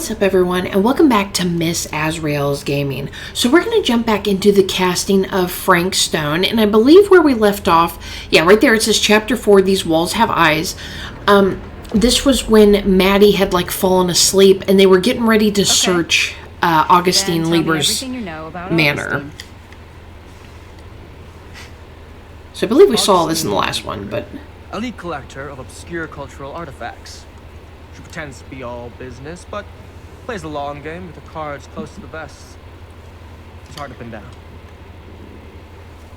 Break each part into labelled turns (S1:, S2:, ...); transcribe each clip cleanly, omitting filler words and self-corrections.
S1: What's up everyone, and welcome back to Miss Azrael's Gaming. So we're going to jump back into the casting of Frank Stone, and I believe where we left off, yeah, right there it says Chapter 4, These Walls Have Eyes. This was when Maddie had fallen asleep, and they were getting ready to search Augustine Lieber's manor. Augustine. So I believe we saw this in the last one, but...
S2: Elite collector of obscure cultural artifacts. She pretends to be all business, but plays the long game with the cards close to the vest. It's hard to pin down.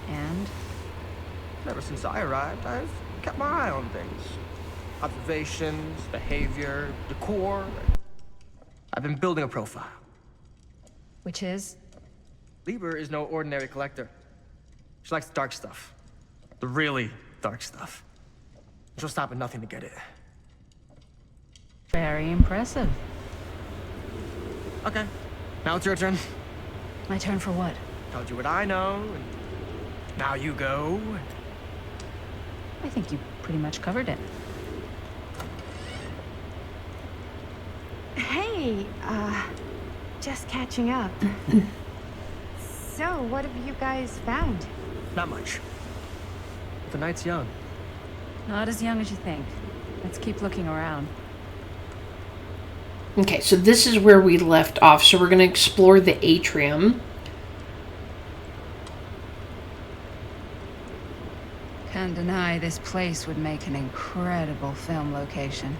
S3: And?
S2: Ever since I arrived, I've kept my eye on things. Observations, behavior, decor. I've been building a profile.
S3: Which is?
S2: Lieber is no ordinary collector. She likes the dark stuff. The really dark stuff. She'll stop at nothing to get it.
S3: Very impressive.
S2: Okay, now it's your turn.
S3: My turn for what?
S2: Told you what I know, and now you go.
S3: I think you pretty much covered it.
S4: Hey, just catching up. So, what have you guys found?
S2: Not much. But the night's young.
S3: Not as young as you think. Let's keep looking around.
S1: Okay, so this is where we left off. So we're going to explore the atrium.
S3: Can't deny this place would make an incredible film location.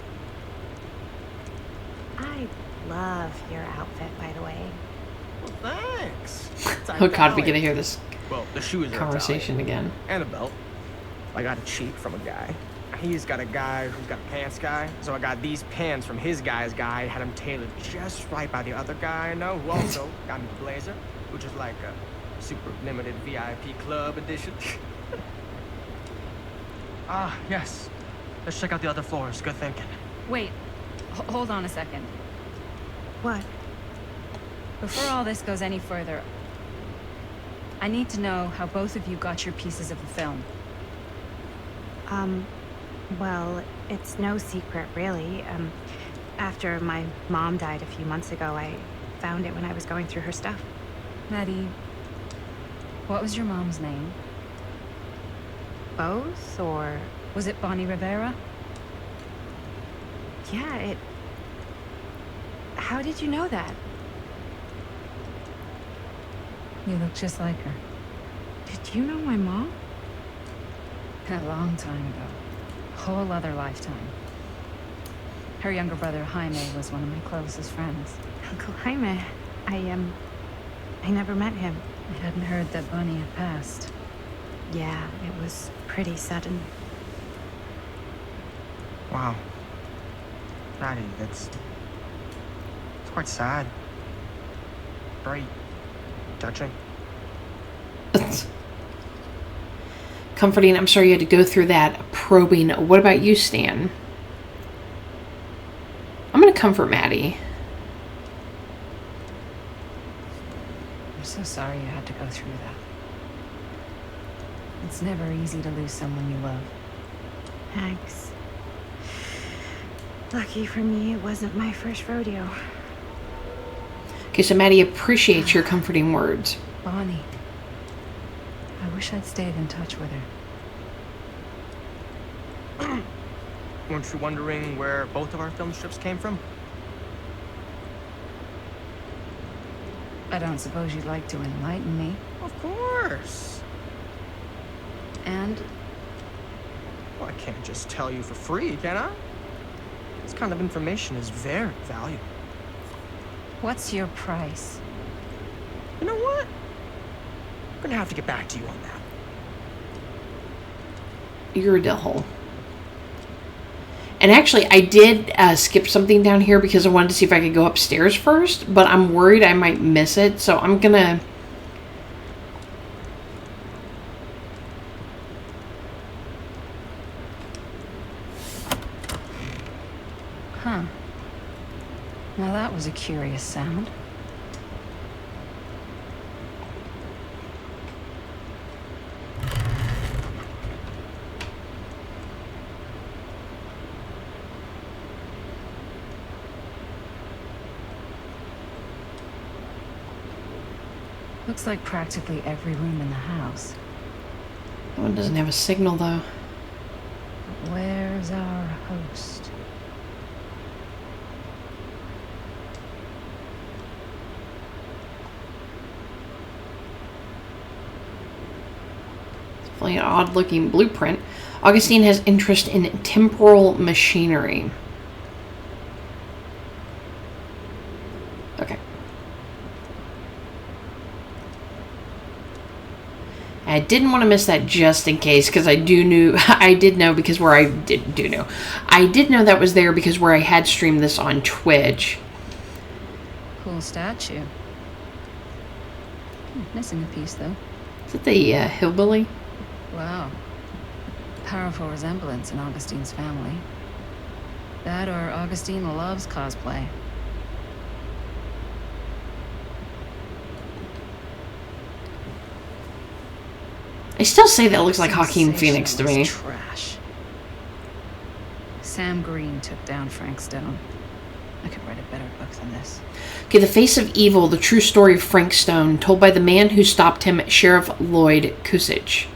S4: I love your outfit, by the way.
S2: Well, thanks.
S1: Oh god, we get to hear this
S2: Well, the shoes are
S1: conversation again.
S2: And a belt. I got a cheat from a guy. He's got a guy who's got a pants guy. So I got these pants from his guy's guy, had them tailored just right by the other guy I know, who also got me a blazer, which is like a super limited VIP club edition. Yes. Let's check out the other floors. Good thinking.
S3: Wait, hold on a second.
S4: What?
S3: Before all this goes any further, I need to know how both of you got your pieces of the film.
S4: Well, it's no secret, really. After my mom died a few months ago, I found it when I was going through her stuff.
S3: Maddie, what was your mom's name?
S4: Both, or...
S3: Was it Bonnie Rivera?
S4: Yeah, How did you know that?
S3: You look just like her.
S4: Did you know my mom?
S3: A long time ago. Whole other lifetime. Her younger brother, Jaime, was one of my closest friends.
S4: Uncle Jaime. I never met him.
S3: I hadn't heard that Bonnie had passed.
S4: Yeah, it was pretty sudden.
S2: Wow. Maddie, it's quite sad. Very touching.
S1: Comforting. I'm sorry you had to go through that. Probing. What about you, Stan? I'm going to comfort Maddie.
S3: I'm so sorry you had to go through that. It's never easy to lose someone you love.
S4: Thanks. Lucky for me, it wasn't my first rodeo.
S1: Okay, so Maddie appreciates your comforting words.
S3: Bonnie. I wish I'd stayed in touch with her.
S2: Weren't you wondering where both of our film strips came from?
S3: I don't suppose you'd like to enlighten me.
S2: Of course.
S3: And?
S2: Well, I can't just tell you for free, can I? This kind of information is very valuable.
S3: What's your price?
S2: You know what? I'm gonna have to get back to you on that.
S1: You're a devil. And actually, I did skip something down here because I wanted to see if I could go upstairs first, but I'm worried I might miss it, so I'm gonna...
S3: Huh. Now that was a curious sound. Looks like practically every room in the house.
S1: That one doesn't have a signal, though.
S3: Where's our host?
S1: It's definitely an odd-looking blueprint. Augustine has interest in temporal machinery. Okay. I didn't want to miss that just in case, because I did know that was there because where I had streamed this on Twitch.
S3: Cool statue. Missing a piece, though.
S1: Is it the hillbilly?
S3: Wow. Powerful resemblance in Augustine's family. That or Augustine loves cosplay.
S1: I still say that looks like Joaquin Phoenix to me.
S3: Trash. Sam Green took down Frank Stone. I could write a better book than this.
S1: Okay, The Face of Evil, the true story of Frank Stone, told by the man who stopped him, Sheriff Lloyd Kusich.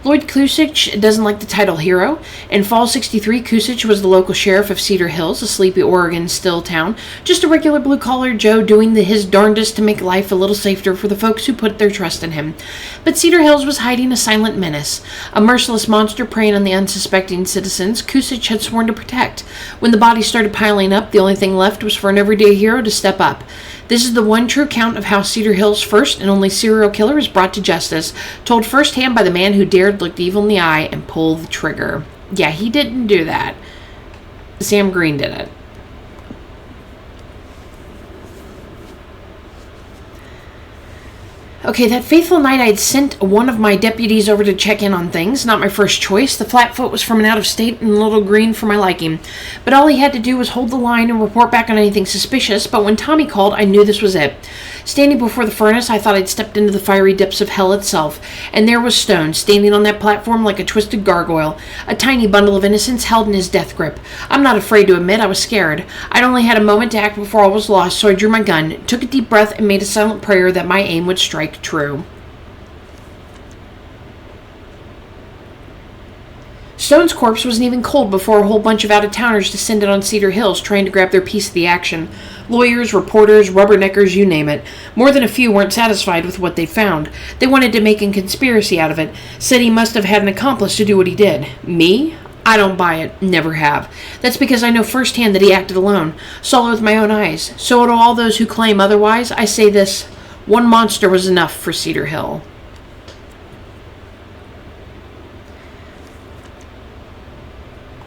S1: Lloyd Kusich doesn't like the title hero. In fall '63, Kusich was the local sheriff of Cedar Hills, a sleepy Oregon still town. Just a regular blue-collar Joe doing his darndest to make life a little safer for the folks who put their trust in him. But Cedar Hills was hiding a silent menace, a merciless monster preying on the unsuspecting citizens Kusich had sworn to protect. When the bodies started piling up, the only thing left was for an everyday hero to step up. This is the one true account of how Cedar Hills' first and only serial killer is brought to justice, told firsthand by the man who dared look evil in the eye and pull the trigger. Yeah, he didn't do that. Sam Green did it. Okay, that fateful night I'd sent one of my deputies over to check in on things. Not my first choice. The flatfoot was from an out-of-state and a little green for my liking. But all he had to do was hold the line and report back on anything suspicious. But when Tommy called, I knew this was it. Standing before the furnace, I thought I'd stepped into the fiery depths of hell itself. And there was Stone, standing on that platform like a twisted gargoyle. A tiny bundle of innocence held in his death grip. I'm not afraid to admit I was scared. I'd only had a moment to act before all was lost, so I drew my gun, took a deep breath, and made a silent prayer that my aim would strike true. Stone's corpse wasn't even cold before a whole bunch of out-of-towners descended on Cedar Hills, trying to grab their piece of the action. Lawyers, reporters, rubberneckers, you name it. More than a few weren't satisfied with what they found. They wanted to make a conspiracy out of it. Said he must have had an accomplice to do what he did. Me? I don't buy it. Never have. That's because I know firsthand that he acted alone. Saw it with my own eyes. So to all those who claim otherwise, I say this. One monster was enough for Cedar Hill.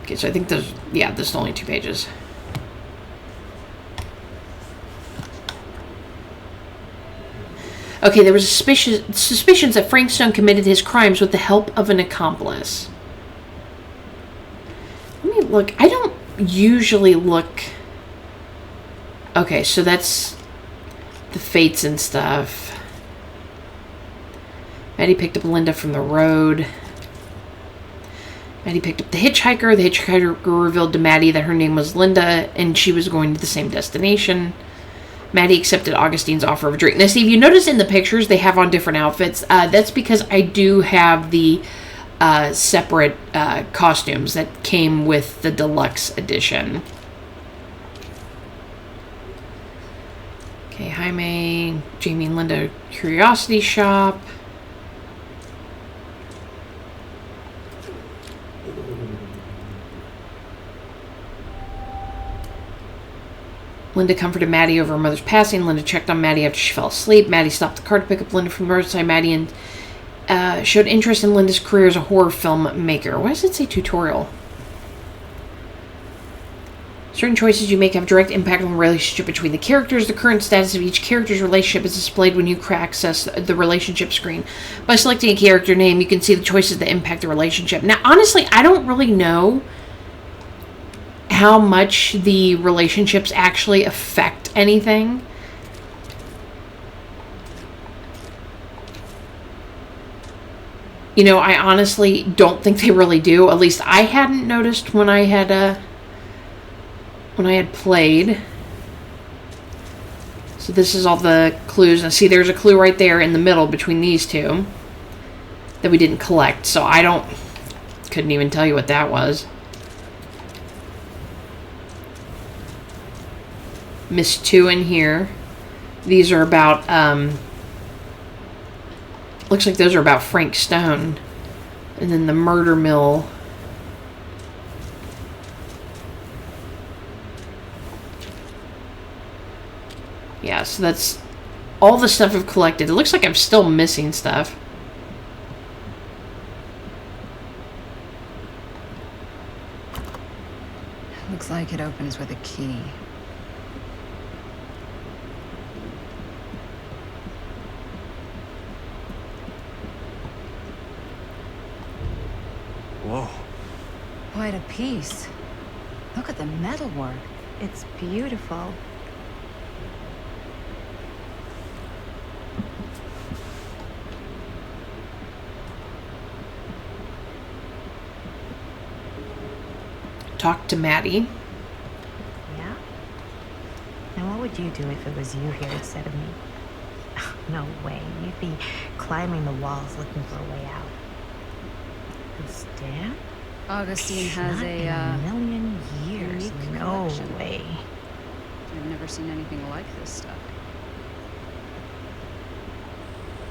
S1: Okay, so I think there's only 2 pages. Okay, there was suspicions that Frank Stone committed his crimes with the help of an accomplice. Let me look. I don't usually look. Okay, so that's the fates and stuff. Maddie picked up Linda from the road. Maddie picked up the hitchhiker. The hitchhiker revealed to Maddie that her name was Linda and she was going to the same destination. Maddie accepted Augustine's offer of a drink. Now, see, if you notice in the pictures, they have on different outfits. That's because I do have the separate costumes that came with the deluxe edition. Okay, Jaime, Jamie and Linda, Curiosity Shop. Linda comforted Maddie over her mother's passing. Linda checked on Maddie after she fell asleep. Maddie stopped the car to pick up Linda from the roadside. Maddie and showed interest in Linda's career as a horror film maker. Why does it say tutorial? Certain choices you make have direct impact on the relationship between the characters. The current status of each character's relationship is displayed when you access the relationship screen. By selecting a character name, you can see the choices that impact the relationship. Now, honestly, I don't really know how much the relationships actually affect anything. You know, I honestly don't think they really do. At least I hadn't noticed when I had played. So this is all the clues. And see, there's a clue right there in the middle between these two that we didn't collect. So couldn't even tell you what that was. Missed 2 in here. These are about, looks like those are about Frank Stone. And then the murder mill. Yeah, so that's all the stuff I've collected. It looks like I'm still missing stuff.
S3: Looks like it opens with a key.
S2: Whoa.
S3: Quite a piece. Look at the metalwork.
S4: It's beautiful.
S1: Talk to Maddie.
S4: Yeah? Now what would you do if it was you here instead of me? No way. You'd be climbing the walls looking for a way out. This dam?
S3: Augustine has
S4: Not in a million years.
S3: unique
S4: No
S3: collection.
S4: way.
S3: I've never seen anything like this stuff.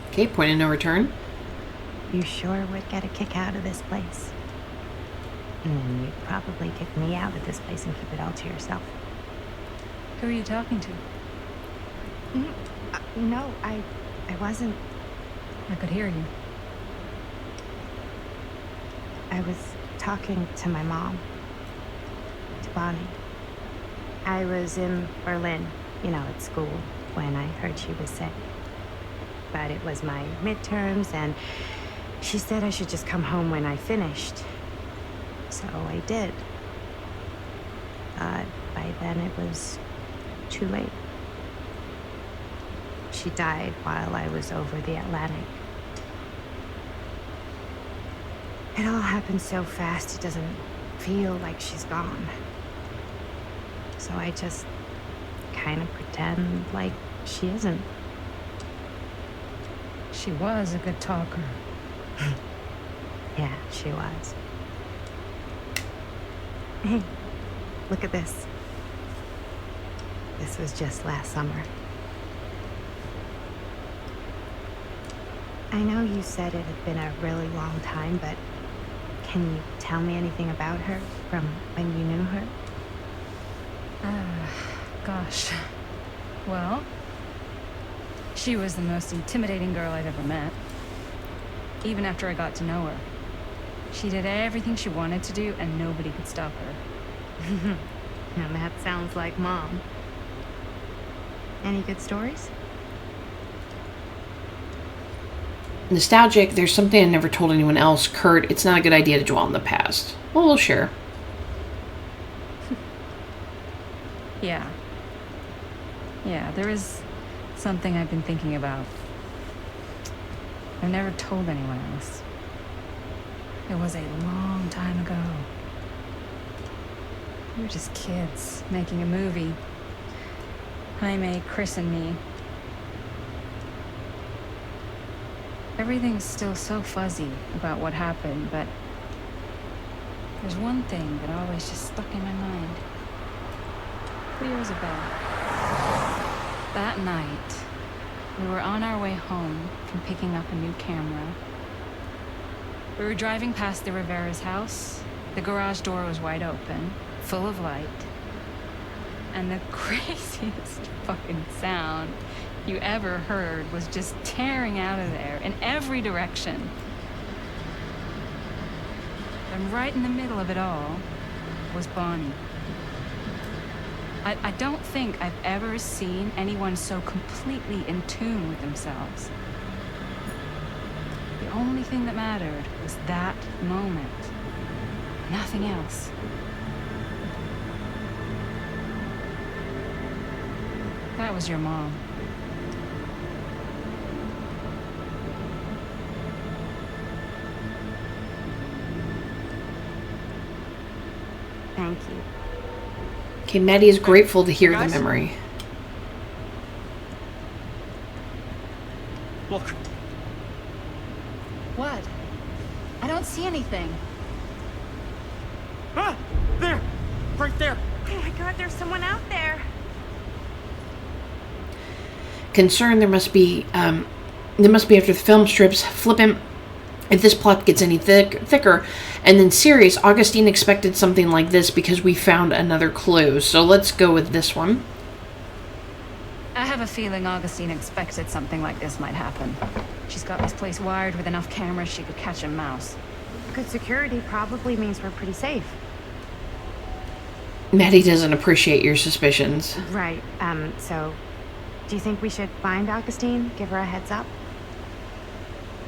S1: Okay, point of no return.
S4: You sure would get a kick out of this place. And then you'd probably kick me out of this place and keep it all to yourself.
S3: Who are you talking to?
S4: No, I wasn't.
S3: I could hear you.
S4: I was talking to my mom. To Bonnie. I was in Berlin, at school, when I heard she was sick. But it was my midterms, and she said I should just come home when I finished. So I did. But by then it was too late. She died while I was over the Atlantic. It all happened so fast, it doesn't feel like she's gone. So I just kind of pretend like she isn't.
S3: She was a good talker.
S4: Yeah, she was. Hey, look at this. This was just last summer. I know you said it had been a really long time, but can you tell me anything about her from when you knew her?
S3: Gosh. Well, she was the most intimidating girl I've ever met. Even after I got to know her. She did everything she wanted to do, and nobody could stop her.
S4: Now that sounds like Mom. Any good stories?
S1: Nostalgic, there's something I never told anyone else. Kurt, it's not a good idea to dwell on the past. Well, we'll share.
S3: Yeah, there is something I've been thinking about. I've never told anyone else. It was a long time ago. We were just kids making a movie. Jaime, Chris, and me. Everything's still so fuzzy about what happened, but there's one thing that always just stuck in my mind. 2 years ago, that night, we were on our way home from picking up a new camera. We were driving past the Rivera's house. The garage door was wide open, full of light. And the craziest fucking sound you ever heard was just tearing out of there in every direction. And right in the middle of it all was Bonnie. I don't think I've ever seen anyone so completely in tune with themselves. The only thing that mattered was that moment. Nothing else. That was your mom.
S4: Thank you.
S1: Okay, Maddie is grateful to hear the memory.
S2: Look.
S3: What? I don't see anything.
S2: Ah! There! Right there!
S4: Oh my god, there's someone out there.
S1: Concerned there must be after the film strips flippant if this plot gets any thicker. And then serious, Augustine expected something like this because we found another clue. So let's go with this one.
S3: I have a feeling Augustine expected something like this might happen. She's got this place wired with enough cameras she could catch a mouse.
S4: Good security probably means we're pretty safe.
S1: Maddie doesn't appreciate your suspicions.
S4: Right, so do you think we should find Augustine? Give her a heads up?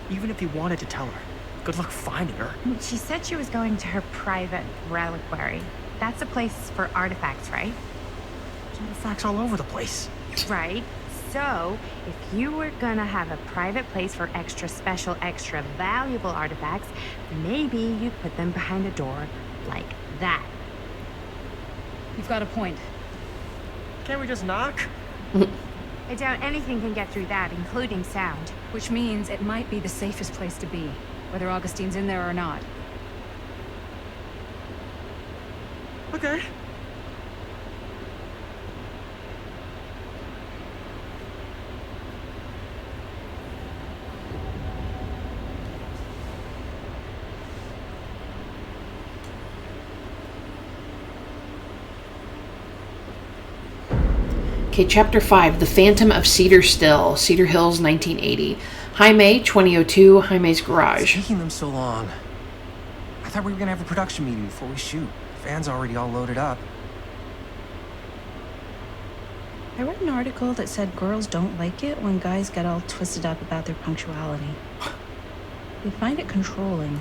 S2: Even if you wanted to tell her, good luck finding her.
S4: She said she was going to her private reliquary. That's a place for artifacts, right?
S2: There's artifacts all over the place.
S4: Right. So, if you were gonna have a private place for extra special, extra valuable artifacts, maybe you'd put them behind a door like that.
S3: You've got a point.
S2: Can't we just knock?
S4: I doubt anything can get through that, including sound.
S3: Which means it might be the safest place to be, whether Augustine's in there or not.
S2: Okay.
S1: Okay, Chapter 5, The Phantom of Cedar Hills, 1980. Jaime, 2002, Jaime's Garage.
S5: It's taking them so long. I thought we were gonna have a production meeting before we shoot. Fans already all loaded up.
S6: I read an article that said girls don't like it when guys get all twisted up about their punctuality. They find it controlling.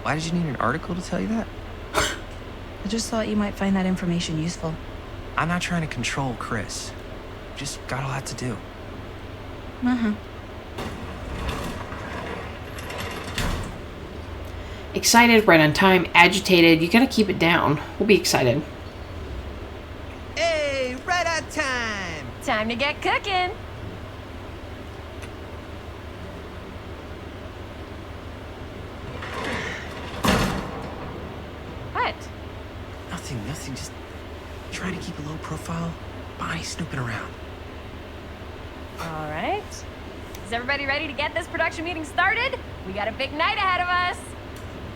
S5: Why did you need an article to tell you that?
S6: I just thought you might find that information useful.
S5: I'm not trying to control Chris. Just got a lot to do.
S6: Uh-huh.
S1: Excited, right on time, agitated. You gotta keep it down. We'll be excited.
S5: Hey, right on time!
S7: Time to get cooking. What?
S5: Nothing, just trying to keep a low profile. Bonnie snooping around.
S7: All right. Is everybody ready to get this production meeting started? We got a big night ahead of us.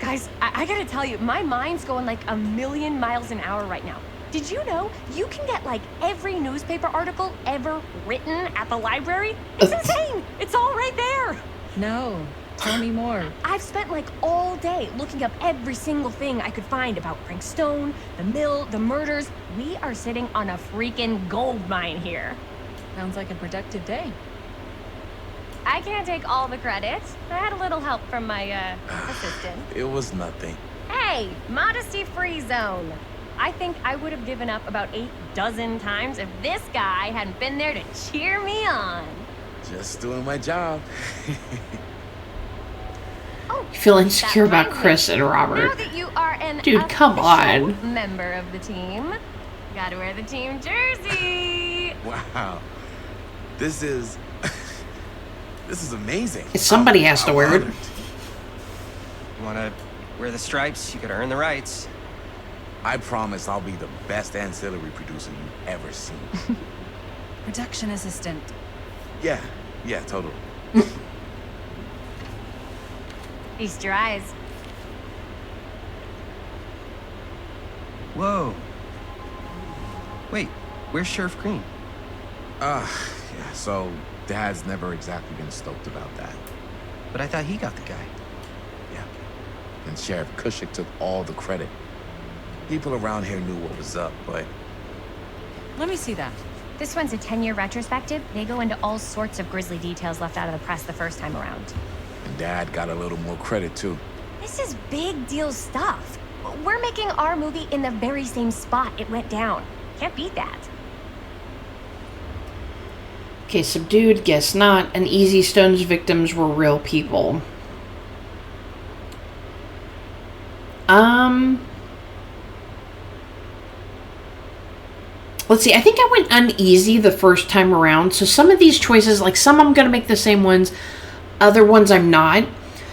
S7: Guys, I gotta tell you, my mind's going like a million miles an hour right now. Did you know you can get like every newspaper article ever written at the library? It's insane. It's all right there.
S6: No. Tell me more.
S7: I've spent like all day looking up every single thing I could find about Frank Stone, the mill, the murders. We are sitting on a freaking gold mine here.
S3: Sounds like a productive day.
S7: I can't take all the credit. I had a little help from my assistant.
S8: It was nothing.
S7: Hey, modesty-free zone. I think I would have given up about 8 dozen times if this guy hadn't been there to cheer me on.
S8: Just doing my job.
S7: Oh,
S1: You feel insecure
S7: that
S1: about
S7: reminds
S1: Chris
S7: me.
S1: and
S7: Now
S1: Robert.
S7: that you are an
S1: Dude, come
S7: official
S1: on.
S7: member of the team, gotta wear the team jersey.
S8: Wow. This is amazing.
S1: Somebody has to
S8: I'm
S1: wear it.
S8: honored.
S5: You wanna wear the stripes? You gotta earn the rights.
S8: I promise I'll be the best ancillary producer you've ever seen.
S3: Production assistant.
S8: Yeah, totally.
S7: Feast your eyes.
S5: Whoa. Wait, where's Sheriff Green?
S8: Yeah, so Dad's never exactly been stoked about that.
S5: But I thought he got the guy.
S8: Yeah. And Sheriff Cushing took all the credit. People around here knew what was up, but
S3: Let me see that.
S7: This one's a 10-year retrospective. They go into all sorts of grisly details left out of the press the first time around.
S8: and Dad got a little more credit too.
S7: This is big deal stuff. We're making our movie in the very same spot it went down. Can't beat that.
S1: Okay, subdued, guess not. An Easy Stone's victims were real people. Let's see, I think I went uneasy the first time around. So some of these choices, like some I'm going to make the same ones, other ones I'm not.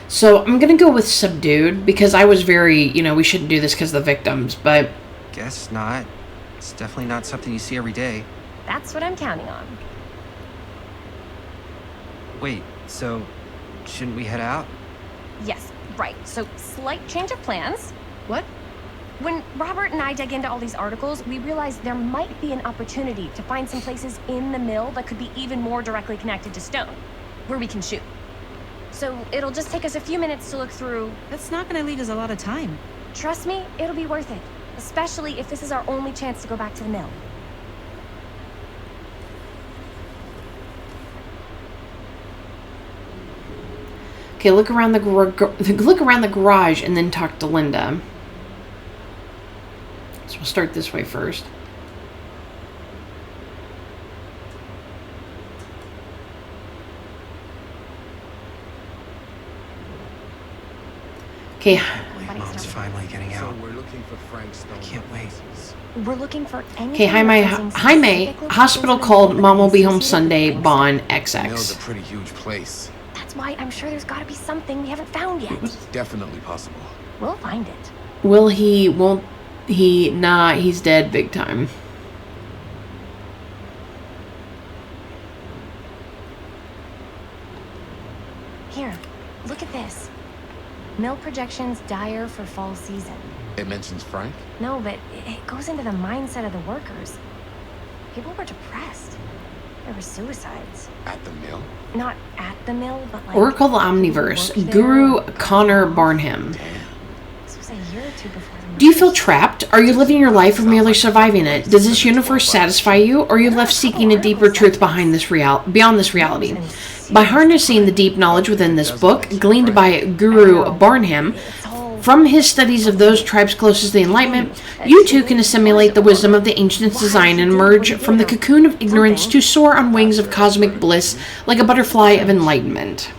S1: So I'm going to go with subdued because I was very, we shouldn't do this because of the victims, but...
S5: Guess not. It's definitely not something you see every day.
S7: That's what I'm counting on.
S5: Wait, so shouldn't we head out?
S7: Yes, right. So, slight change of plans.
S6: What?
S7: When Robert and I dug into all these articles, we realized there might be an opportunity to find some places in the mill that could be even more directly connected to Stone, where we can shoot. So, it'll just take us a few minutes to look through.
S6: That's not gonna leave us a lot of time.
S7: Trust me, it'll be worth it. Especially if this is our only chance to go back to the mill.
S1: Okay, look around the garage and then talk to Linda. So we'll start this way first. Okay.
S5: Mom's finally getting out.
S8: So we're looking for Frank Stone.
S5: I can't wait.
S7: We're looking for anything.
S1: Okay, Jaime, hospital called Mom will be home Sunday, Bon
S8: Mill's a
S1: XX.
S8: pretty huge place.
S7: That's why I'm sure there's gotta be something we haven't found yet.
S8: It's definitely possible.
S7: We'll find it.
S1: Will he, won't he, nah, he's dead big time.
S7: Here, look at this. Mill projections dire for fall season.
S8: It mentions Frank?
S7: No, but it goes into the mindset of the workers. People were depressed. There were suicides.
S8: At the mill?
S7: Not at the mill, but like...
S1: Oracle
S7: people who
S1: Omniverse,
S7: worked there.
S1: Guru Connor Barnham.
S7: This was a year or two before the
S1: Do you feel trapped? Are you living your life or merely surviving it? Does this universe satisfy you, or are you left seeking a deeper truth beyond this reality? By harnessing the deep knowledge within this book, gleaned by Guru Barnham, from his studies of those tribes closest to the Enlightenment, you too can assimilate the wisdom of the ancients' design and emerge from the cocoon of ignorance to soar on wings of cosmic bliss like a butterfly of enlightenment.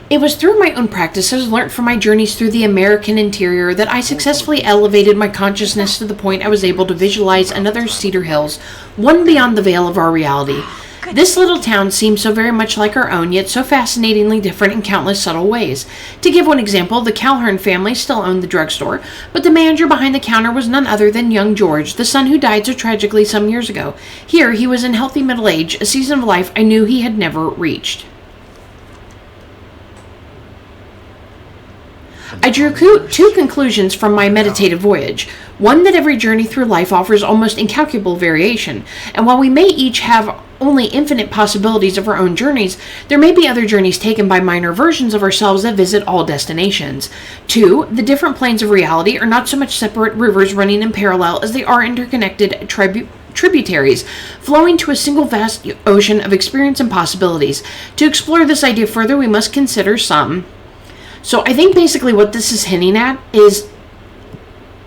S1: It was through my own practices, learnt from my journeys through the American interior, that I successfully elevated my consciousness to the point I was able to visualize another Cedar Hills, one beyond the veil of our reality. This little town seemed so very much like our own, yet so fascinatingly different in countless subtle ways. To give one example, the Calhoun family still owned the drugstore, but the manager behind the counter was none other than young George, the son who died so tragically some years ago. Here, he was in healthy middle age, a season of life I knew he had never reached. I drew two conclusions from my meditative voyage. One, that every journey through life offers almost incalculable variation, and while we may each have only infinite possibilities of our own journeys, there may be other journeys taken by minor versions of ourselves that visit all destinations. 2, the different planes of reality are not so much separate rivers running in parallel as they are interconnected tributaries, flowing to a single vast ocean of experience and possibilities. To explore this idea further, we must consider some. So I think basically what this is hinting at is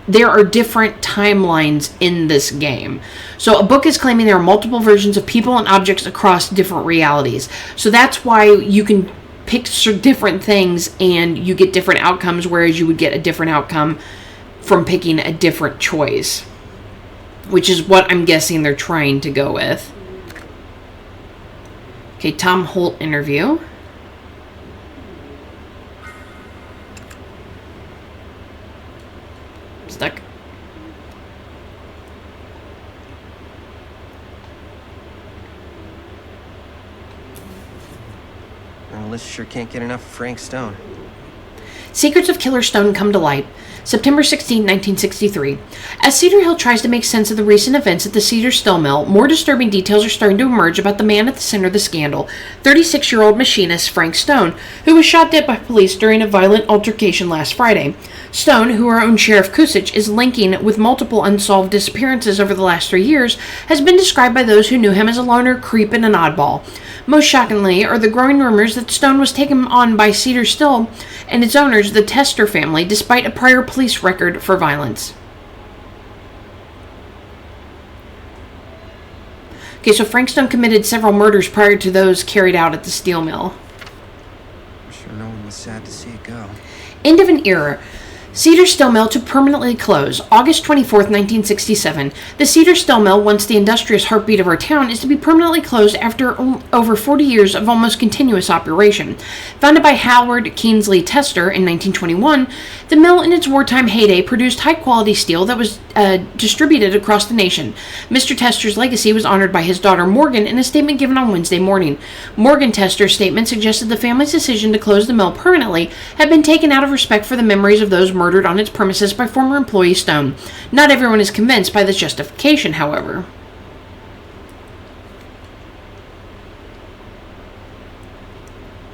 S1: there are different timelines in this game. So a book is claiming there are multiple versions of people and objects across different realities. So that's why you can pick different things and you get different outcomes, whereas you would get a different outcome from picking a different choice, which is what I'm guessing they're trying to go with. Okay, Tom Holt interview. Stuck.
S5: Melissa sure can't get enough of Frank Stone.
S1: Secrets of Killer Stone come to light. September 16, 1963. As Cedar Hill tries to make sense of the recent events at the Cedar Still Mill, more disturbing details are starting to emerge about the man at the center of the scandal, 36-year-old machinist Frank Stone, who was shot dead by police during a violent altercation last Friday. Stone, who our own Sheriff Kusich is linking with multiple unsolved disappearances over the last 3 years, has been described by those who knew him as a loner, creep, and an oddball. Most shockingly are the growing rumors that Stone was taken on by Cedar Still and its owners, the Tester family, despite a prior police record for violence. Okay, so Frank Stone committed several murders prior to those carried out at the steel mill.
S5: I'm sure no one was sad to see it go.
S1: End of an era. Cedar Steel Mill to permanently close. August 24th, 1967. The Cedar Steel Mill, once the industrious heartbeat of our town, is to be permanently closed after over 40 years of almost continuous operation. Founded by Howard Keensley Tester in 1921, the mill in its wartime heyday produced high-quality steel that was distributed across the nation. Mr. Tester's legacy was honored by his daughter Morgan in a statement given on Wednesday morning. Morgan Tester's statement suggested the family's decision to close the mill permanently had been taken out of respect for the memories of those murdered on its premises by former employee Stone. Not everyone is convinced by this justification, however.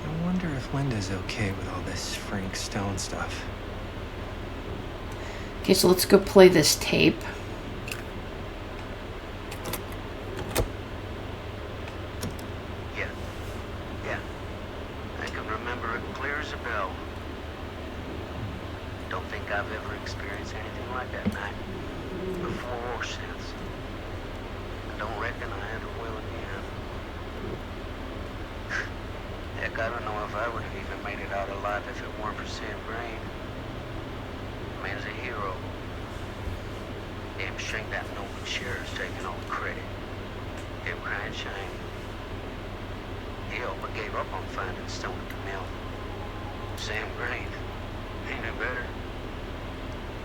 S5: I wonder if Linda's okay with all this Frank Stone stuff.
S1: Okay, so let's go play this tape.
S9: Yeah. I can remember it clear as a bell. Don't think I've ever experienced anything like that night, before or since. I don't reckon I ever will again. Heck, I don't know if I would have even made it out alive if it weren't for Sam Green. Man's a hero. Damn shame that Nolan sheriff's taking all the credit. Damn crying shame. He all but gave up on finding Stone at the mill. Sam Green, he knew better.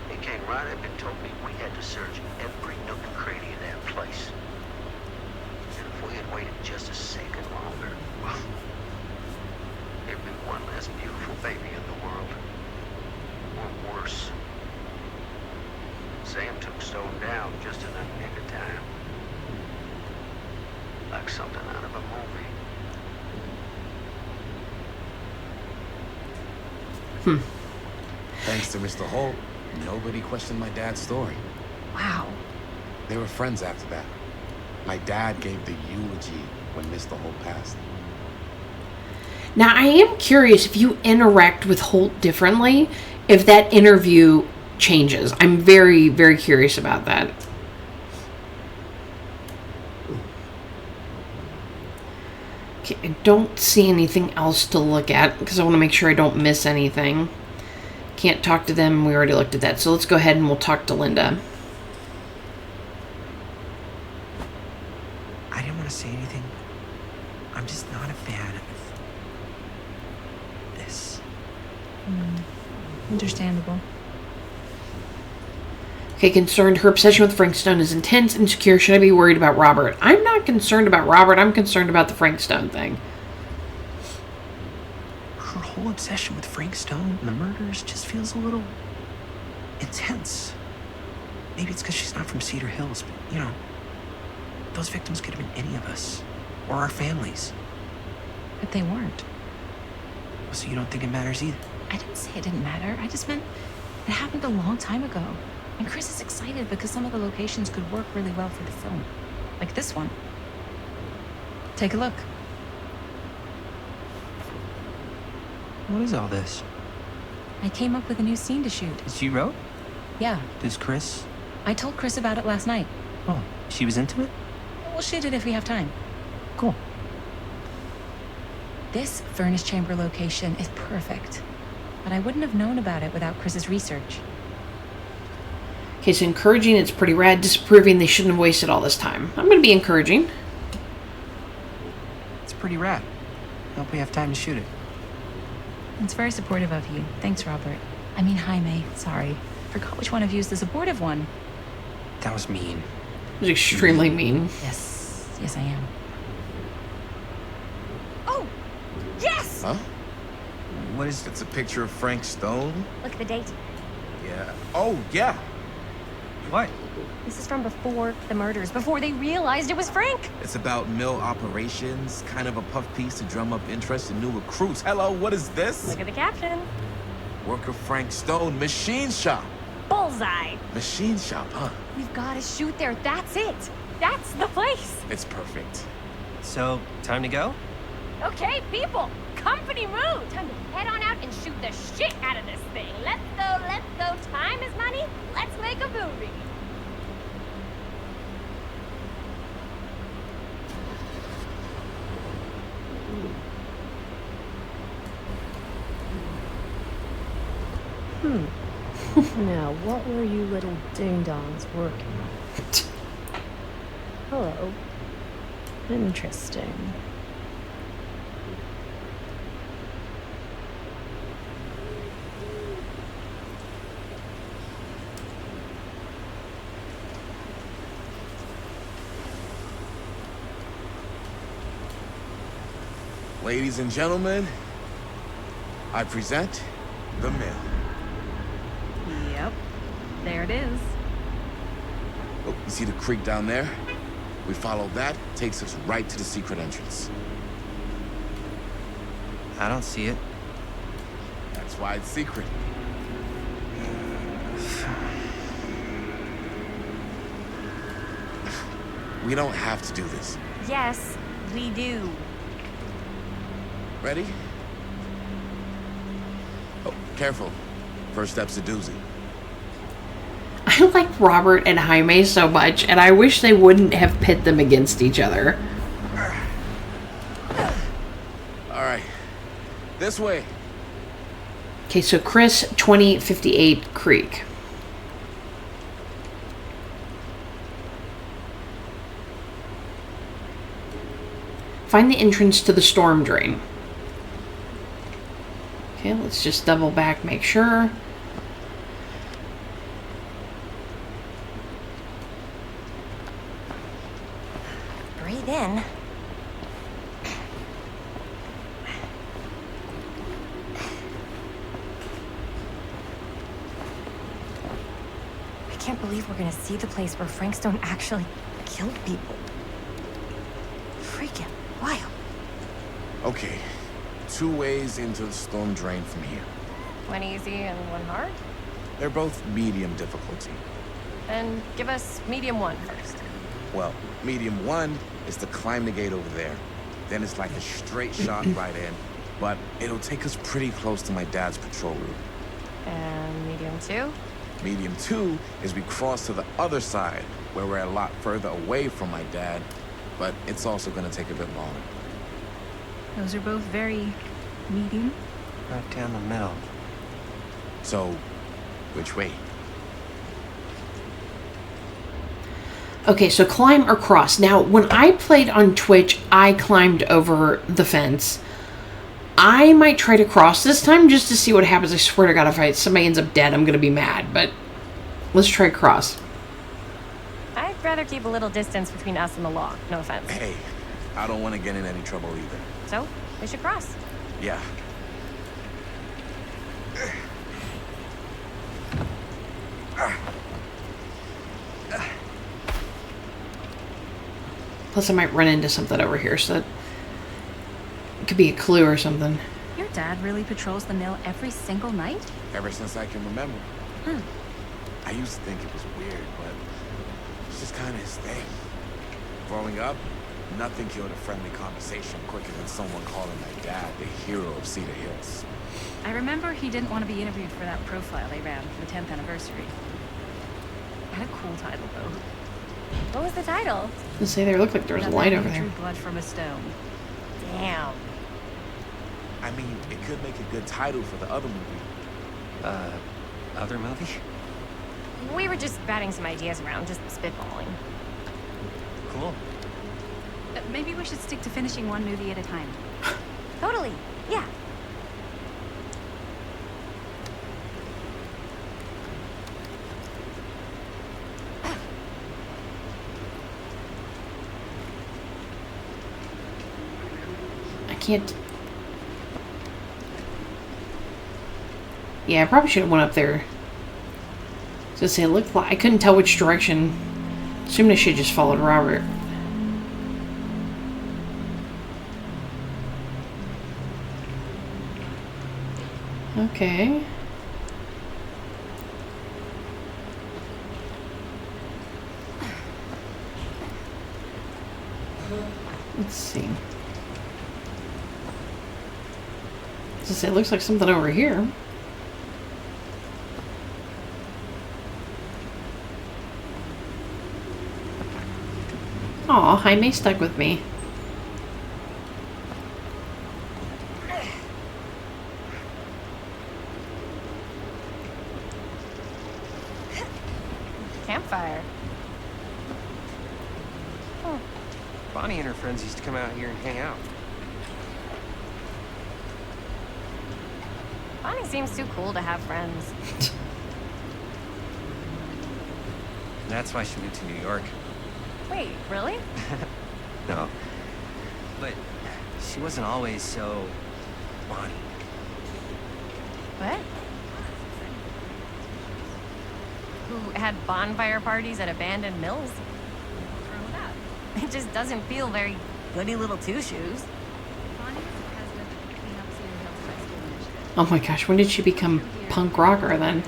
S9: He came right up and told me we had to search every nook and cranny of that place. And if we had waited just a second longer, well, there'd be one less beautiful baby in the world. Or worse. Sam took Stone down just in the nick of time. Like something out of a movie.
S8: Thanks to Mr. Holt, nobody questioned my dad's story.
S6: Wow.
S8: They were friends after that. My dad gave the eulogy when Mr. Holt passed.
S1: Now, I am curious if you interact with Holt differently, if that interview changes. I'm very, very curious about that. Okay, I don't see anything else to look at because I want to make sure I don't miss anything. Can't talk to them. We already looked at that. So let's go ahead and we'll talk to Linda.
S5: I didn't want to say anything. I'm just not a fan of this.
S6: Understandable.
S1: Okay, concerned. Her obsession with Frank Stone is intense and insecure. Should I be worried about Robert? I'm not concerned about Robert. I'm concerned about the Frank Stone thing.
S5: Her whole obsession with Frank Stone and the murders just feels a little intense. Maybe it's because she's not from Cedar Hills, but, you know, those victims could have been any of us. Or our families.
S6: But they weren't.
S5: So you don't think it matters either?
S6: I didn't say it didn't matter. I just meant it happened a long time ago. And Chris is excited because some of the locations could work really well for the film. Like this one. Take a look.
S5: What is all this?
S6: I came up with a new scene to shoot.
S5: She wrote?
S6: Yeah,
S5: Does Chris?
S6: I told Chris about it last night.
S5: Oh, she was into it?
S6: We'll shoot it if we have time.
S5: Cool.
S6: This furnace chamber location is perfect. But I wouldn't have known about it without Chris's research.
S1: Okay, so encouraging, it's pretty rad. Disapproving, they shouldn't have wasted all this time. I'm going to be encouraging.
S5: It's pretty rad. Hope we have time to shoot it.
S6: It's very supportive of you. Thanks, Robert. I mean, Jaime. Sorry. Forgot which one of you is the supportive one.
S5: That was mean.
S1: It was extremely mean.
S6: Yes. Yes, I am.
S7: Oh, yes!
S8: Huh?
S5: What is
S8: It's a picture of Frank Stone?
S7: Look at the date.
S8: Yeah. Oh, yeah.
S5: What?
S7: This is from before the murders, before they realized it was Frank.
S8: It's about mill operations, kind of a puff piece to drum up interest in new recruits. Hello, what is this?
S7: Look at the caption.
S8: Worker Frank Stone, machine shop.
S7: Bullseye.
S8: Machine shop, huh?
S7: We've got to shoot there. That's it. That's the place.
S8: It's perfect.
S5: So, time to go?
S7: Okay, people. Company move. Time to head on out and shoot the shit out of this thing. Let's go, let's go. Time is money. Let's make a movie.
S4: Now, what were you little ding-dongs working on? Hello. Interesting.
S8: Ladies and gentlemen, I present the mill.
S3: Yep. There it is.
S8: Oh, you see the creek down there? We follow that, takes us right to the secret entrance.
S5: I don't see it.
S8: That's why it's secret. We don't have to do this.
S7: Yes, we do.
S8: Ready? Oh, careful. First step's a doozy.
S1: I like Robert and Jaime so much, and I wish they wouldn't have pit them against each other.
S8: All right. This way.
S1: Okay, so Chris, 2058 Creek. Find the entrance to the storm drain. Okay, let's just double back, make sure.
S7: Breathe in. I can't believe we're gonna see the place where Frank Stone actually killed people. Freaking wild.
S8: Okay. 2 ways into the storm drain from here.
S7: One easy and one hard?
S8: They're both medium difficulty.
S7: Then give us medium one first.
S8: Well, medium 1 is to climb the gate over there. Then it's like a straight shot right in, but it'll take us pretty close to my dad's patrol route.
S7: And medium two?
S8: Medium 2 is we cross to the other side, where we're a lot further away from my dad, but it's also gonna take a bit longer.
S3: Those are both very medium.
S5: Right down the middle.
S8: So, which way?
S1: Okay, so climb or cross. Now, when I played on Twitch, I climbed over the fence. I might try to cross this time just to see what happens. I swear to God, if somebody ends up dead, I'm going to be mad. But let's try cross.
S7: I'd rather keep a little distance between us and the law. No offense.
S8: Hey, I don't want to get in any trouble either.
S7: So, we should cross.
S8: Yeah.
S1: Plus, I might run into something over here, so that it could be a clue or something.
S3: Your dad really patrols the mill every single night?
S8: Ever since I can remember.
S3: Hmm.
S8: I used to think it was weird, but it's just kind of his thing. Growing up, nothing killed a friendly conversation quicker than someone calling my dad the hero of Cedar Hills.
S3: I remember he didn't want to be interviewed for that profile they ran for the 10th anniversary. Had a cool title, though.
S7: What was the title?
S1: Let's say there looked like there was a light over there.
S3: Drew blood from a stone.
S7: Damn.
S8: I mean, it could make a good title for the other movie.
S5: Other movie?
S7: We were just batting some ideas around, just spitballing.
S5: Cool.
S3: Maybe we should stick to finishing one movie at a time.
S7: Totally. Yeah.
S1: I can't... Yeah, I probably should have went up there. So say, it looked like... I couldn't tell which direction. Assumed I should have just followed Robert. Okay. Let's see. Just it looks like something over here. Aw, Jaime stuck with me.
S2: Bonnie and her friends used to come out here and hang out.
S7: Bonnie seems too cool to have friends.
S5: That's why she moved to New York.
S7: Wait, really?
S5: No. But she wasn't always so Bonnie.
S7: What? Who had bonfire parties at abandoned mills? It just doesn't feel very goody little two-shoes.
S1: Oh my gosh, when did she become punk rocker then?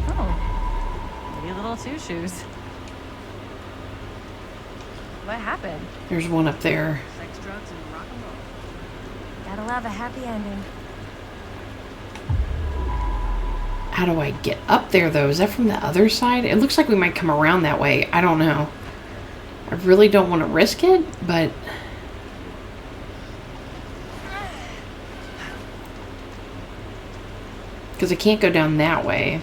S7: Oh. Goody little two-shoes. What happened?
S1: There's one up there.
S7: Sex, drugs, and rock and roll. Gotta love a happy ending.
S1: How do I get up there though? Is that from the other side? It looks like we might come around that way. I don't know. I really don't want to risk it, but... because I can't go down that way.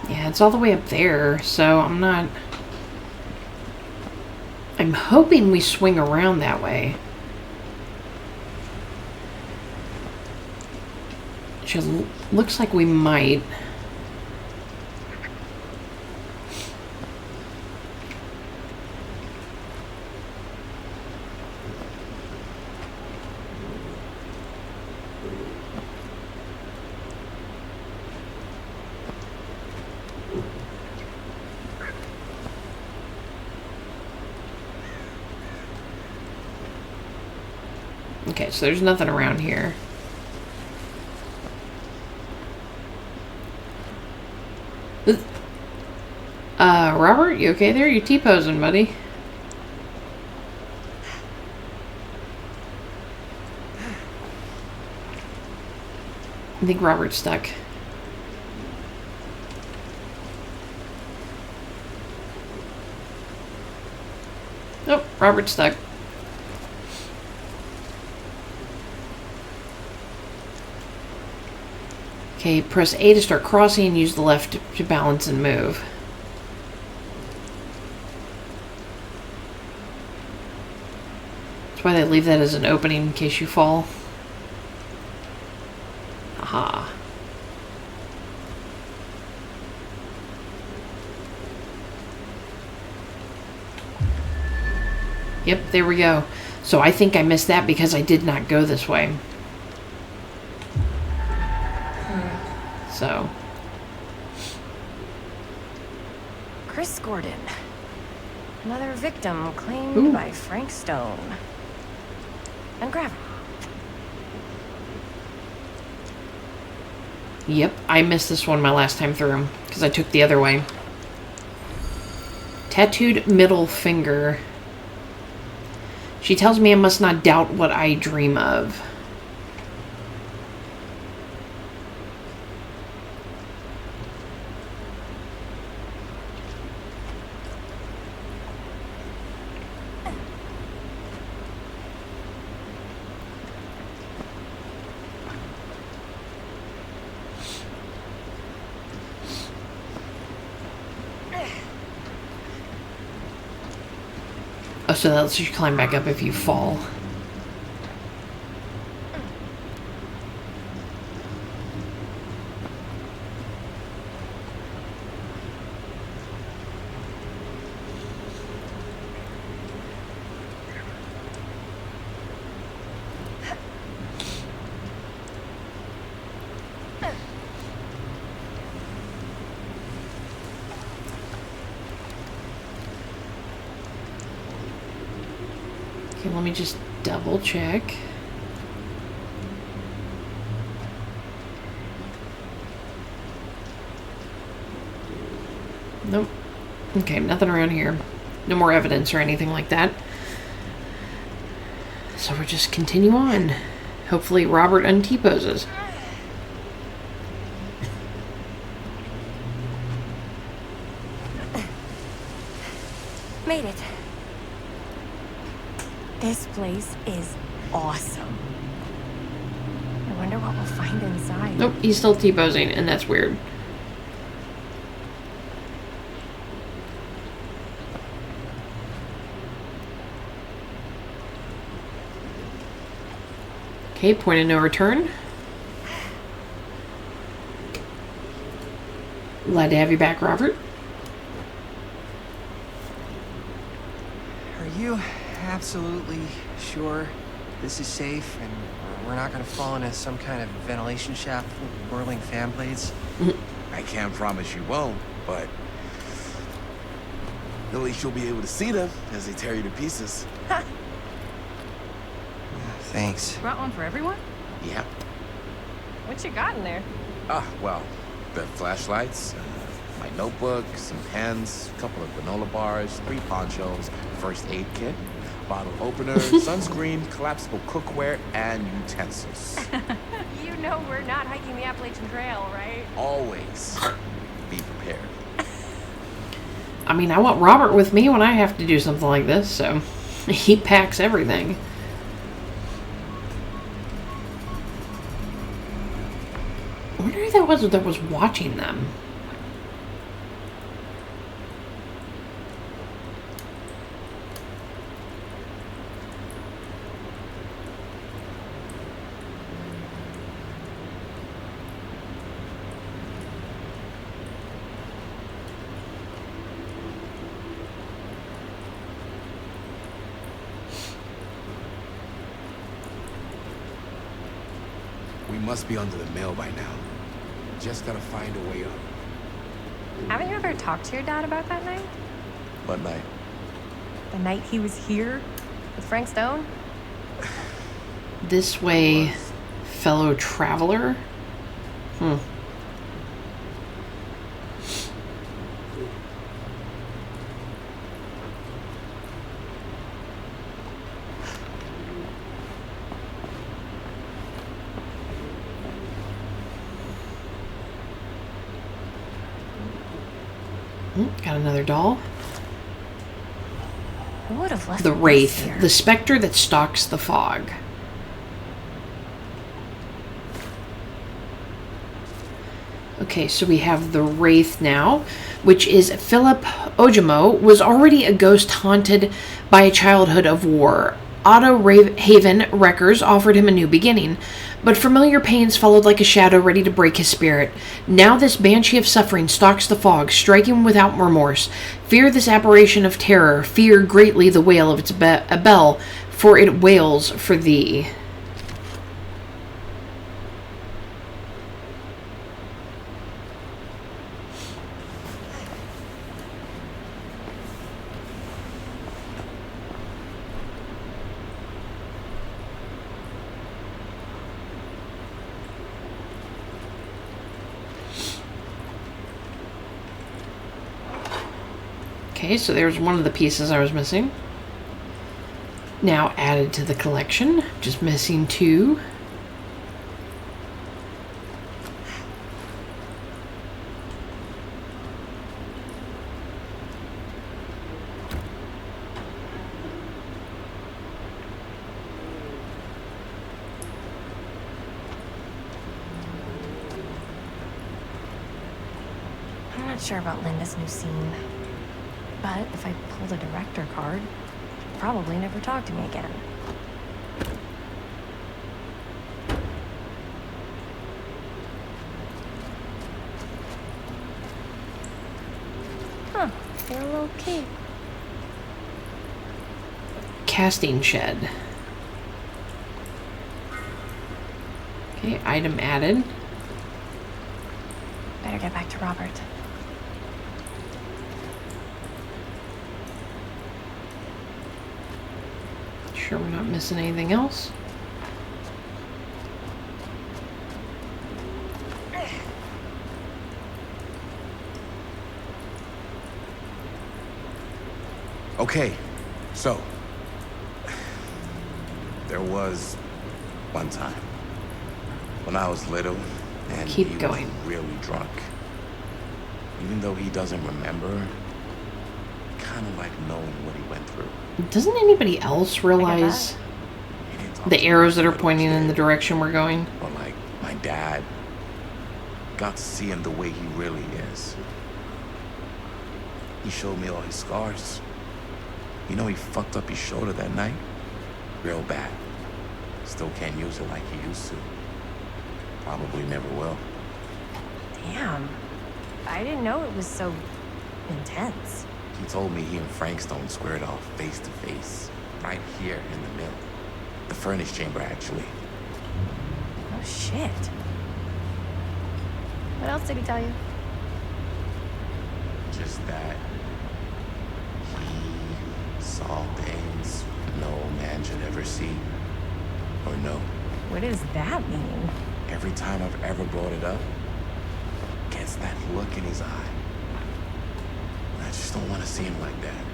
S1: Yeah, it's all the way up there, so I'm not... I'm hoping we swing around that way. It looks like we might. Okay, so there's nothing around here. Robert, you okay there? You T-posing, buddy. I think Robert's stuck. Nope, Robert's stuck. Okay, press A to start crossing and use the left to balance and move. That's why they leave that as an opening in case you fall. Aha. Yep, there we go. So I think I missed that because I did not go this way. So.
S7: Chris Gordon. Another victim claimed by Frank Stone. And Gravity.
S1: Yep, I missed this one my last time through because I took the other way. Tattooed middle finger. She tells me I must not doubt what I dream of. Oh, so that lets you climb back up if you fall. Okay, let me just double check. Nope. Okay, nothing around here. No more evidence or anything like that. So we'll just continue on. Hopefully Robert un-T-poses.
S7: Made it. This place is awesome. I wonder what we'll find inside.
S1: Nope, he's still T-posing, and that's weird. Okay, point of no return. Glad to have you back, Robert.
S2: Are you absolutely sure this is safe and we're not gonna fall into some kind of ventilation shaft with whirling fan blades?
S8: I can't promise you won't, but at least you'll be able to see them as they tear you to pieces.
S2: Thanks.
S6: Brought one for everyone?
S8: Yeah.
S7: What you got in there?
S8: Well, the flashlights, my notebook, some pens, a couple of granola bars, 3 ponchos, first aid kit, bottle opener, sunscreen, collapsible cookware, and utensils.
S7: You know we're not hiking the Appalachian Trail, right?
S8: Always be prepared.
S1: I mean, I want Robert with me when I have to do something like this, so he packs everything. I wonder who that was watching them.
S8: We must be under the mail by now. Just gotta find a way up.
S7: Haven't you ever talked to your dad about that night?
S8: What night?
S7: The night he was here with Frank Stone?
S1: This way, fellow traveler? Got another doll.
S7: Who would have left
S1: The
S7: this
S1: Wraith,
S7: here?
S1: the specter that stalks the fog. Okay, so we have the Wraith now, which is Philip Ojimo, was already a ghost haunted by a childhood of war. Otto Haven Wreckers offered him a new beginning, but familiar pains followed like a shadow ready to break his spirit. Now this banshee of suffering stalks the fog, striking without remorse. Fear this apparition of terror, fear greatly the wail of its a bell, for it wails for thee. Okay, so there's one of the pieces I was missing. Now added to the collection. Just missing 2.
S7: I'm not sure about Linda's new scene. But if I pulled a director card, she'd probably never talk to me again. Huh, you're a little kid.
S1: Casting shed. Okay, item added.
S7: Better get back to Robert.
S1: Sure we're not missing anything else.
S8: Okay, so there was One time. When I was little, and
S1: Keep
S8: he
S1: going.
S8: was really drunk. Even though he doesn't remember, kind of like knowing what he went through.
S1: Doesn't anybody else realize
S8: He didn't talk
S1: the
S8: to me
S1: arrows that
S8: as a
S1: are
S8: little
S1: pointing in the
S8: kid,
S1: direction we're going?
S8: But like my dad, got to see him the way he really is. He showed me all his scars. You know, he fucked up his shoulder that night. Real bad. Still can't use it like he used to. Probably never will.
S7: Damn. I didn't know it was so intense.
S8: He told me he and Frank Stone squared off face to face, right here in the mill. The furnace chamber, actually.
S7: Oh, shit. What else did he tell you?
S8: Just that he saw things no man should ever see or know.
S7: What does that mean?
S8: Every time I've ever brought it up, gets that look in his eye. I just don't want to see him like that.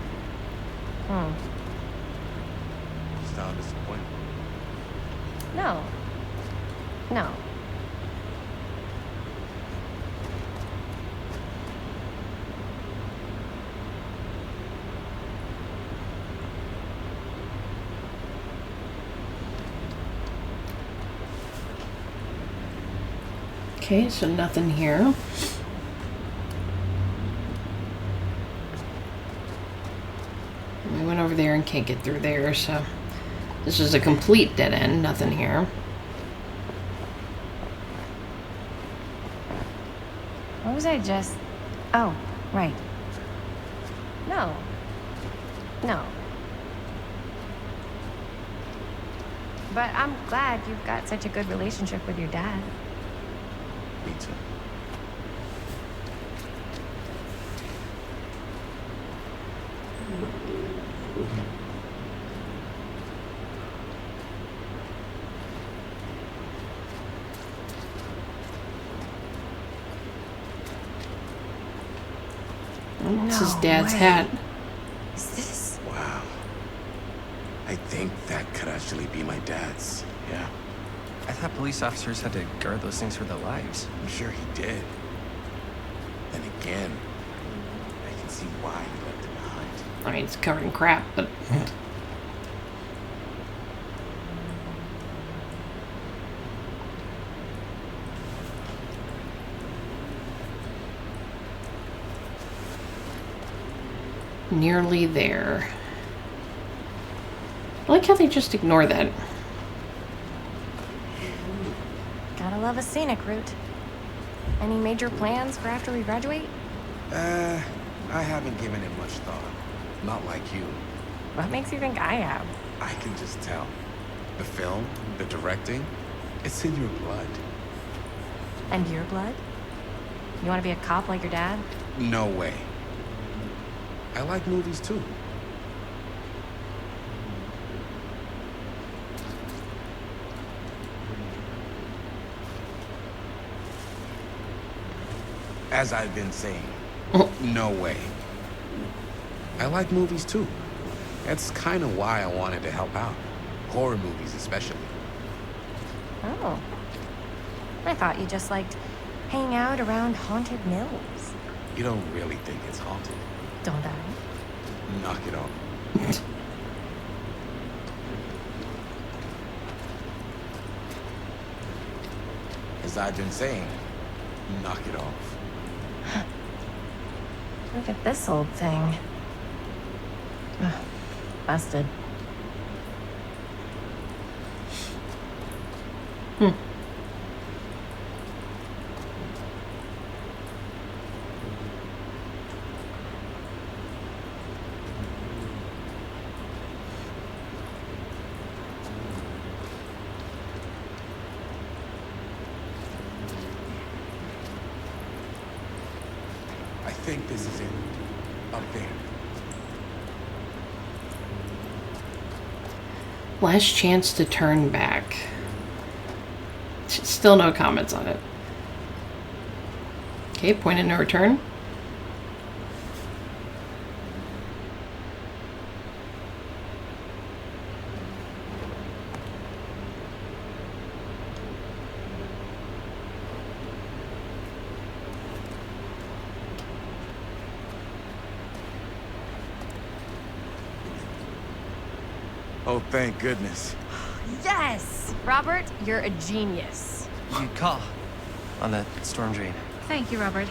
S8: Sound disappointed?
S7: No. No.
S1: Okay, so nothing here. We went over there and can't get through there, so this is a complete dead end. Nothing here.
S7: What was I just... Oh, right. No. No. But I'm glad you've got such a good relationship with your dad.
S8: Me too.
S1: It's his
S7: No
S1: dad's
S7: way.
S1: hat.
S7: Is this...
S8: Wow. I think that could actually be my dad's. Yeah.
S2: I thought police officers had to guard those things for their lives.
S8: I'm sure he did. Then again, I can see why he left it behind.
S1: I mean, it's covered in crap, but... Nearly there. I like how they just ignore that.
S7: Gotta love a scenic route. Any major plans for after we graduate?
S8: I haven't given it much thought. Not like you.
S7: What makes you think I have?
S8: I can just tell. The film, the directing, it's in your blood.
S7: And your blood? You want to be a cop like your dad?
S8: No way. I like movies too. As I've been saying, no way. I like movies too. That's kind of why I wanted to help out. Horror movies especially.
S7: Oh. I thought you just liked hanging out around haunted mills.
S8: You don't really think it's haunted.
S7: Don't I?
S8: Knock it off. As I've been saying, knock it off.
S7: Look at this old thing. Ugh, busted.
S8: I think this is it. Up there.
S1: Last chance to turn back. Still no comments on it. Okay, point of no return.
S8: Oh, thank goodness.
S7: Yes! Robert, you're a genius.
S5: Good call on that storm drain.
S3: Thank you, Robert.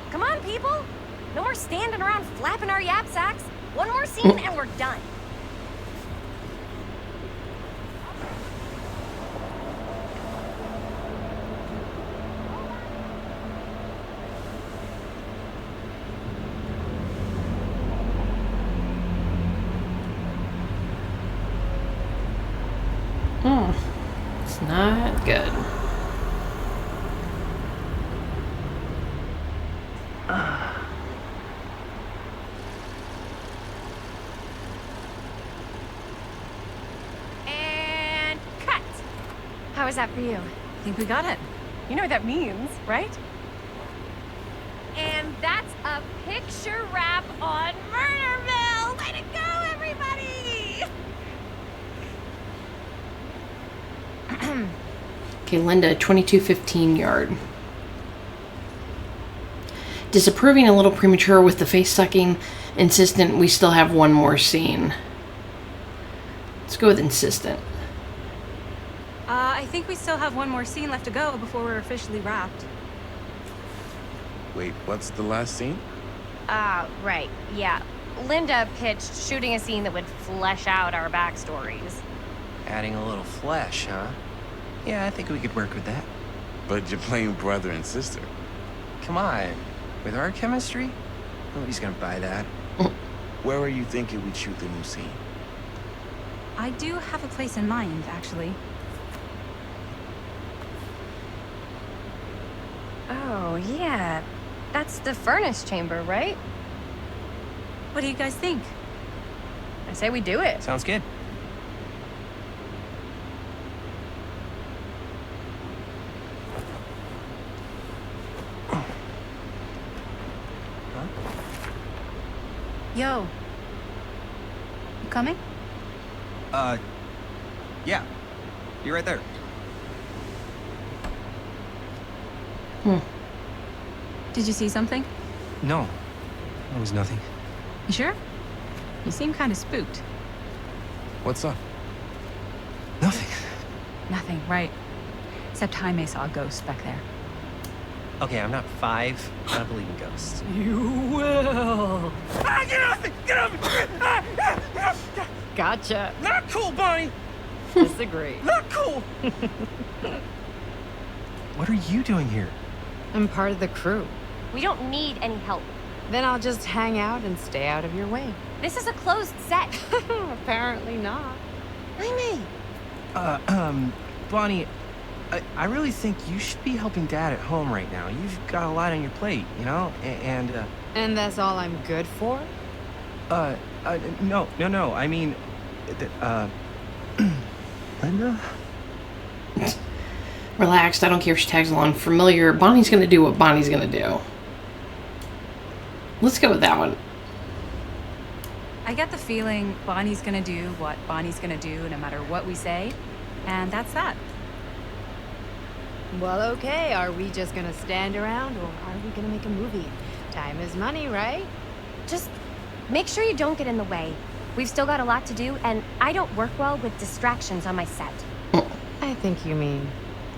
S7: Come on, people! No more standing around flapping our yap sacks. One more scene and we're done.
S1: It's not good.
S7: And cut! How was that for you?
S3: I think we got it.
S7: You know what that means, right? And that's a picture wrap on Murderville! Way to go, everybody!
S1: Okay, Linda, 2215 yard. Disapproving, a little premature with the face sucking. Insistent, we still have one more scene. Let's go with insistent.
S3: I think we still have one more scene left to go before we're officially wrapped.
S8: Wait, what's the last scene?
S7: Right, yeah. Linda pitched shooting a scene that would flesh out our backstories.
S5: Adding a little flesh, huh? Yeah, I think we could work with that.
S8: But you're playing brother and sister.
S5: Come on. With our chemistry, nobody's gonna buy that.
S8: Where are you thinking we'd shoot the new scene?
S3: I do have a place in mind, actually.
S7: Oh, yeah. That's the furnace chamber, right?
S3: What do you guys think?
S7: I say we do it.
S5: Sounds good.
S3: Yo. You coming?
S5: Yeah. You're right there.
S3: Did you see something?
S5: No. It was nothing.
S3: You sure? You seem kind of spooked.
S8: What's up?
S5: Nothing.
S3: Nothing, right. Except Jaime saw a ghost back there.
S5: Okay, I'm not 5. I don't believe in ghosts.
S3: You will.
S2: Ah, get off me! Get off me!
S7: Gotcha.
S2: Not cool, Bonnie!
S7: Disagree.
S2: Not cool!
S5: What are you doing here?
S10: I'm part of the crew.
S7: We don't need any help.
S10: Then I'll just hang out and stay out of your way.
S7: This is a closed set.
S10: Apparently not.
S7: Jaime!
S5: Bonnie, I really think you should be helping Dad at home right now. You've got a lot on your plate, you know?
S10: And that's all I'm good for?
S5: No. I mean, Linda?
S1: Relaxed, I don't care if she tags along. Familiar, Bonnie's gonna do what Bonnie's gonna do. Let's go with that one.
S3: I get the feeling Bonnie's gonna do what Bonnie's gonna do no matter what we say. And that's that.
S10: Well, okay. Are we just gonna stand around or are we gonna make a movie? Time is money, right?
S7: Just make sure you don't get in the way. We've still got a lot to do, and I don't work well with distractions on my set.
S10: I think you mean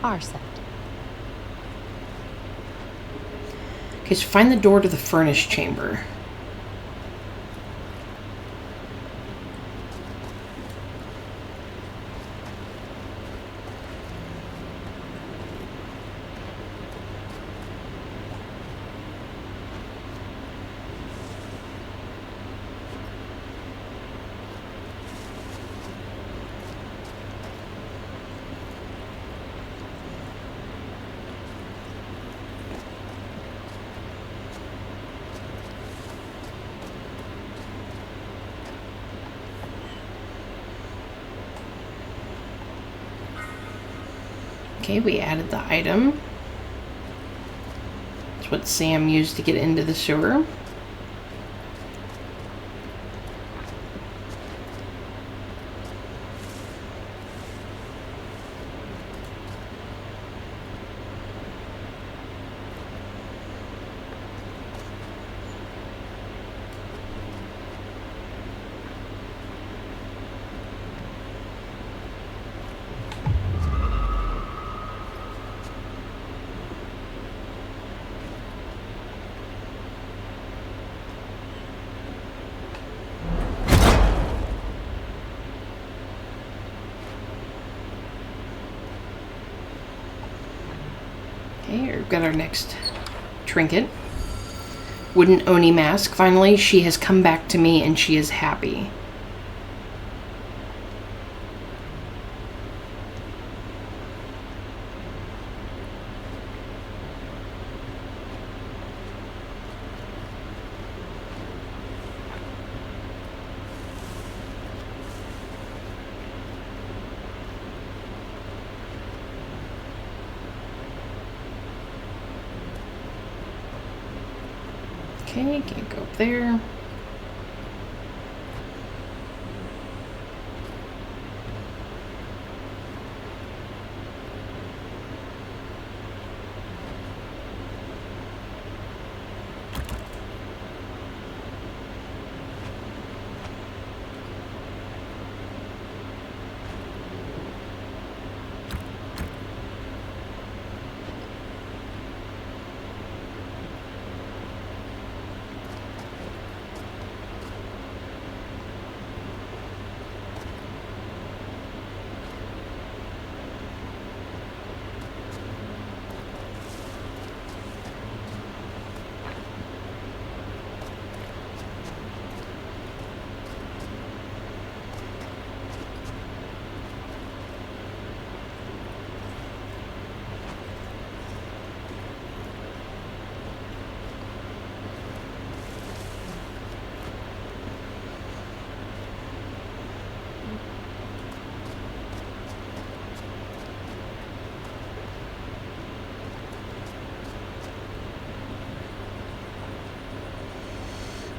S10: our set.
S1: Okay, so find the door to the furnace chamber. Okay, we added the item. It's what Sam used to get into the sewer. Okay, we've got our next trinket. Wooden Oni mask. Finally, she has come back to me and she is happy. Okay, can't go up there.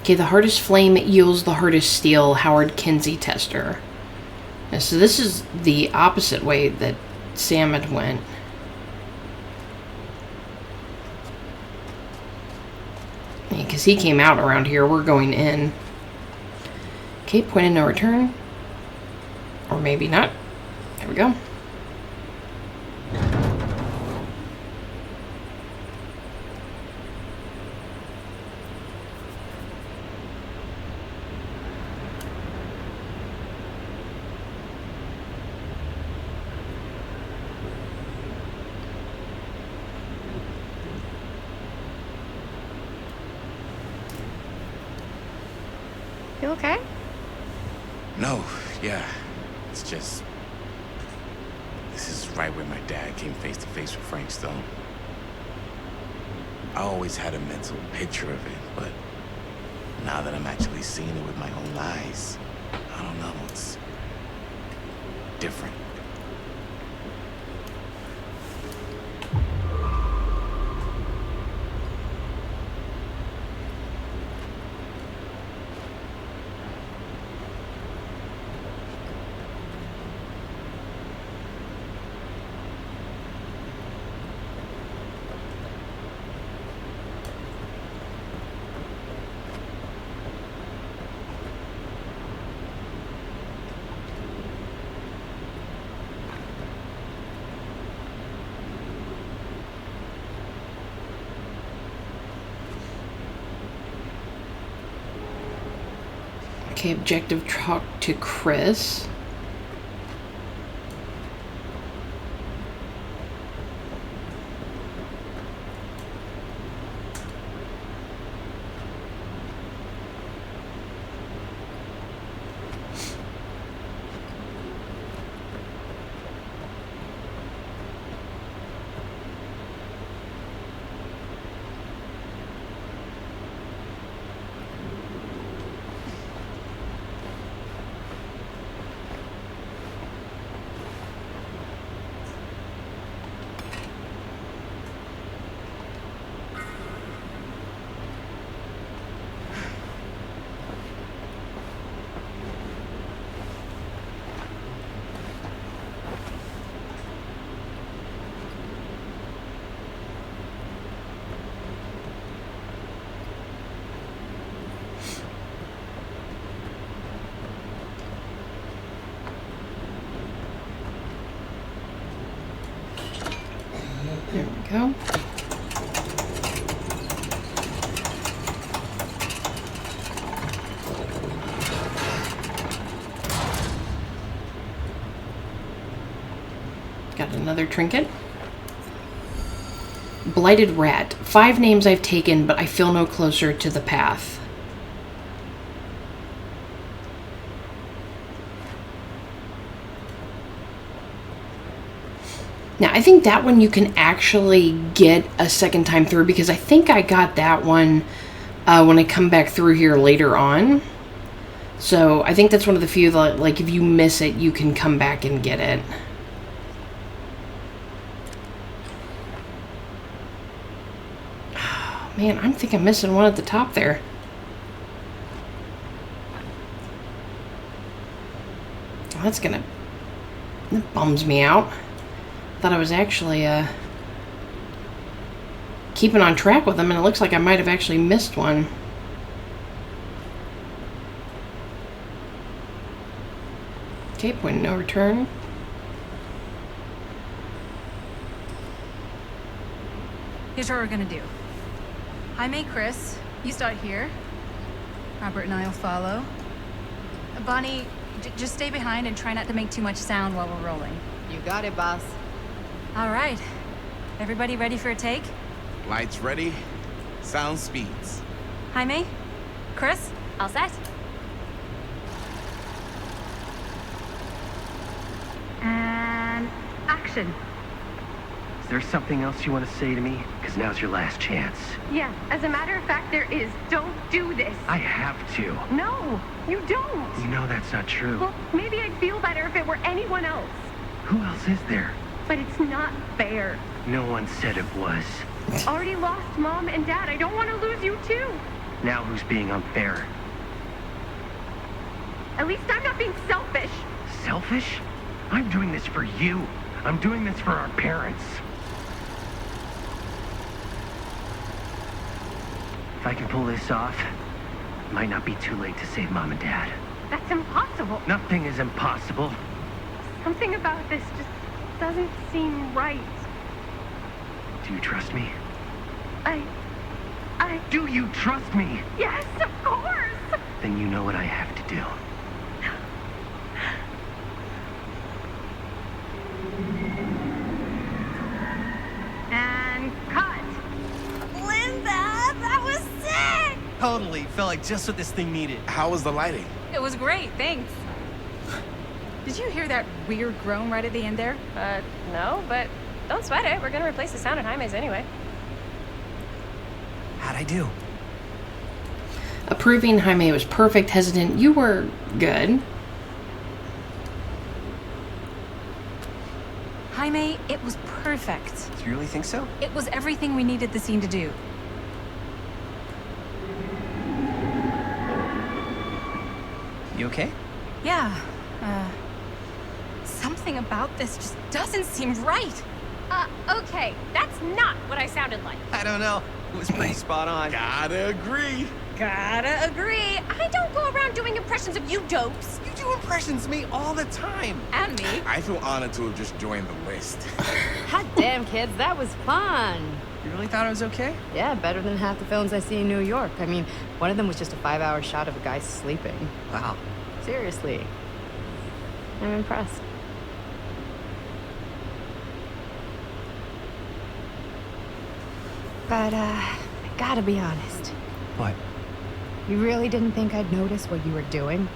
S1: Okay, the hardest flame yields the hardest steel. Howard Kinsey tester. And so this is the opposite way that Sam had went. Because he came out around here. We're going in. Okay, point of no return. Or maybe not. There we go.
S10: You okay?
S8: No, yeah. It's just... This is right where my dad came face to face with Frank Stone. I always had a mental picture of it, but now that I'm actually seeing it with my own eyes, I don't know, it's different. Okay, objective talk to Chris. There we go. Got another trinket.
S1: Blighted rat. 5 names I've taken, but I feel no closer to the path. Now, I think that one you can actually get a second time through, because I think I got that one when I come back through here later on. So I think that's one of the few that, like, if you miss it, you can come back and get it. Oh, man, I think I'm missing one at the top there. Oh, that bums me out. Thought I was actually keeping on track with them, and it looks like I might have actually missed one. Okay, point of no return.
S6: Here's what we're gonna do. Jaime, Chris, you start here. Robert and I will follow. Bonnie, just stay behind and try not to make too much sound while we're rolling.
S10: You got it, boss.
S6: All right. Everybody ready for a take?
S8: Lights ready, sound speeds.
S6: Jaime? Chris?
S7: All set?
S11: And action.
S5: Is there something else you want to say to me? Because now's your last chance.
S11: Yeah, as a matter of fact, there is. Don't do this.
S5: I have to.
S11: No, you don't.
S5: You know that's not true.
S11: Well, maybe I'd feel better if it were anyone else.
S5: Who else is there?
S11: But it's not fair.
S5: No one said it was.
S11: Already lost Mom and Dad. I don't want to lose you too.
S5: Now who's being unfair?
S11: At least I'm not being selfish.
S5: Selfish? I'm doing this for you. I'm doing this for our parents. If I can pull this off, it might not be too late to save Mom and Dad.
S11: That's impossible.
S5: Nothing is impossible.
S11: Something about this just doesn't seem right.
S5: Do you trust me?
S11: I...
S5: Do you trust me?
S11: Yes, of course!
S5: Then you know what I have to do.
S11: And cut.
S3: Linda, that was sick!
S2: Totally. Felt like just what this thing needed.
S8: How was the lighting?
S6: It was great, thanks. Did you hear that weird groan right at the end there?
S7: No, but don't sweat it. We're gonna replace the sound at Jaime's anyway.
S2: How'd I do?
S1: Approving. Jaime was perfect. Hesitant. You were good.
S6: Jaime, it was perfect.
S2: Do you really think so?
S6: It was everything we needed the scene to do.
S2: You okay?
S6: Yeah, something about this just doesn't seem right.
S7: Okay, that's not what I sounded like.
S2: I don't know. It was pretty spot on.
S8: Gotta agree.
S7: Gotta agree. I don't go around doing impressions of you dopes.
S2: You do impressions of me all the time.
S6: And me.
S8: I feel honored to have just joined the list.
S10: Hot damn, kids, that was fun.
S2: You really thought I was okay?
S10: Yeah, better than half the films I see in New York. I mean, one of them was just a 5-hour shot of a guy sleeping.
S2: Wow.
S10: Seriously. I'm impressed. But, I gotta be honest.
S5: What?
S10: You really didn't think I'd notice what you were doing?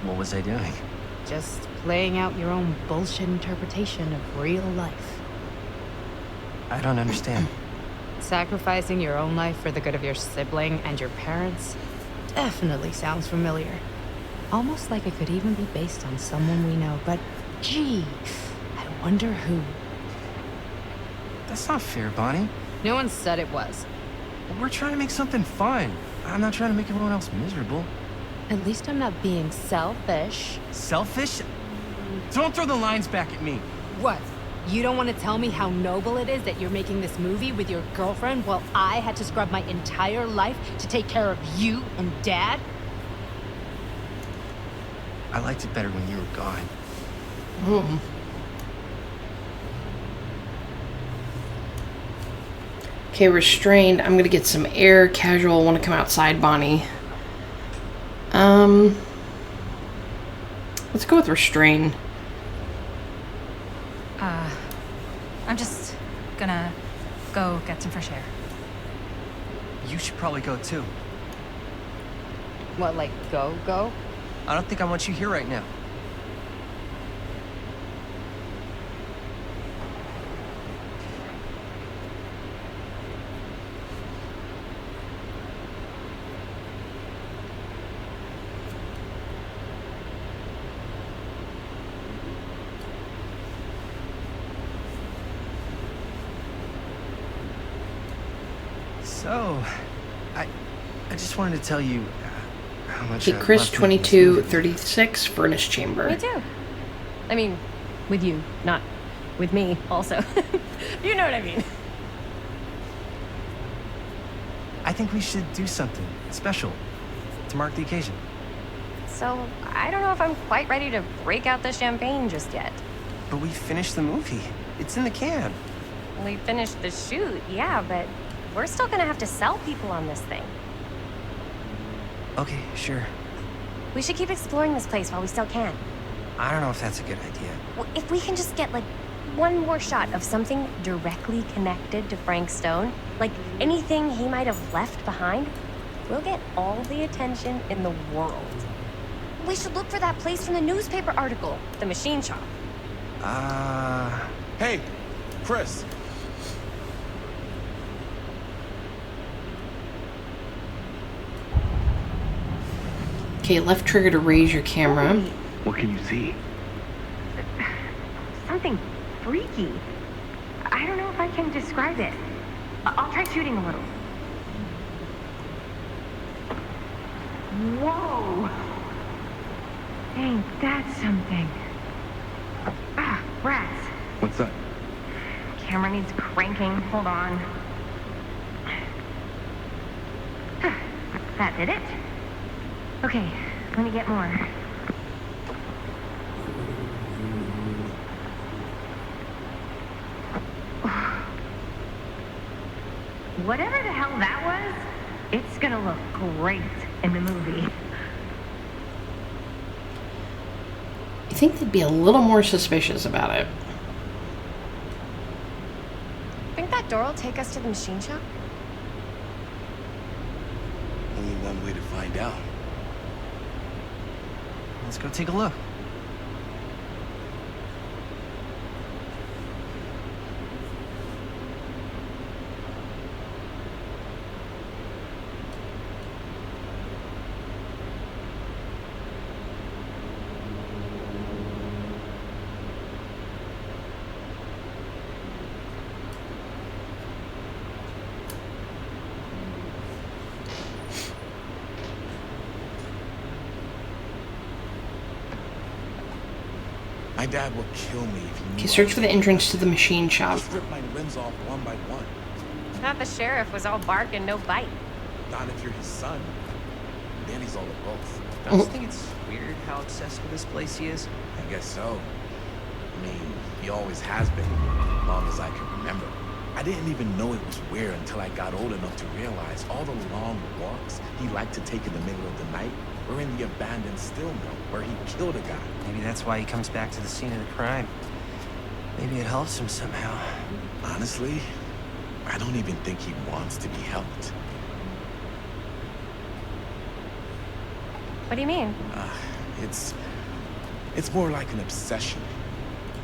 S5: What was I doing?
S10: Just playing out your own bullshit interpretation of real life.
S5: I don't understand.
S10: Sacrificing your own life for the good of your sibling and your parents definitely sounds familiar. Almost like it could even be based on someone we know, but gee, I wonder who.
S5: That's not fair, Bonnie.
S10: No one said it was.
S5: We're trying to make something fun. I'm not trying to make everyone else miserable.
S10: At least I'm not being selfish.
S2: Selfish? Don't throw the lines back at me.
S10: What? You don't want to tell me how noble it is that you're making this movie with your girlfriend while I had to scrub my entire life to take care of you and Dad?
S5: I liked it better when you were gone.
S1: Okay, restrained. I'm gonna get some air. Casual. Want to come outside, Bonnie. Let's go with restrained.
S6: I'm just gonna go get some fresh air.
S2: You should probably go too.
S10: What, like, go?
S2: I don't think I want you here right now. So, I just wanted to tell you how much.
S1: Okay, Chris 2236, furnace chamber.
S7: Me too. I mean, with you, not with me, also. You know what I mean.
S2: I think we should do something special to mark the occasion.
S7: So, I don't know if I'm quite ready to break out the champagne just yet.
S2: But we finished the movie. It's in the can.
S7: We finished the shoot, yeah, but we're still gonna have to sell people on this thing.
S2: Okay, sure.
S7: We should keep exploring this place while we still can.
S2: I don't know if that's a good idea.
S7: Well, if we can just get, like, one more shot of something directly connected to Frank Stone, like anything he might have left behind, we'll get all the attention in the world. We should look for that place from the newspaper article, the machine shop.
S8: Hey, Chris.
S1: Okay, left trigger to raise your camera.
S8: What can you see?
S4: Something freaky. I don't know if I can describe it. I'll try shooting a little. Whoa! Ain't that something? Ah, rats.
S8: What's that?
S4: Camera needs cranking. Hold on. That did it? Okay, let me get more. Whatever the hell that was, it's gonna look great in the movie.
S1: I think they'd be a little more suspicious about it.
S7: Think that door will take us to the machine shop?
S8: Only one way to find out.
S2: Let's go take a look.
S8: My dad will kill me if he knew.
S1: Okay, search for the entrance to the machine shop.
S8: Strip my limbs off one by one.
S7: Not the sheriff was all bark and no bite.
S8: Not if you're his son. Danny's all of both.
S2: Don't you think it's weird how obsessed with this place he is?
S8: I guess so. I mean, he always has been, as long as I can remember. I didn't even know it was weird until I got old enough to realize all the long walks he liked to take in the middle of the night were in the abandoned steel mill where he killed a guy.
S2: Maybe that's why he comes back to the scene of the crime. Maybe it helps him somehow.
S8: Honestly, I don't even think he wants to be helped.
S7: What do you mean?
S8: It's more like an obsession.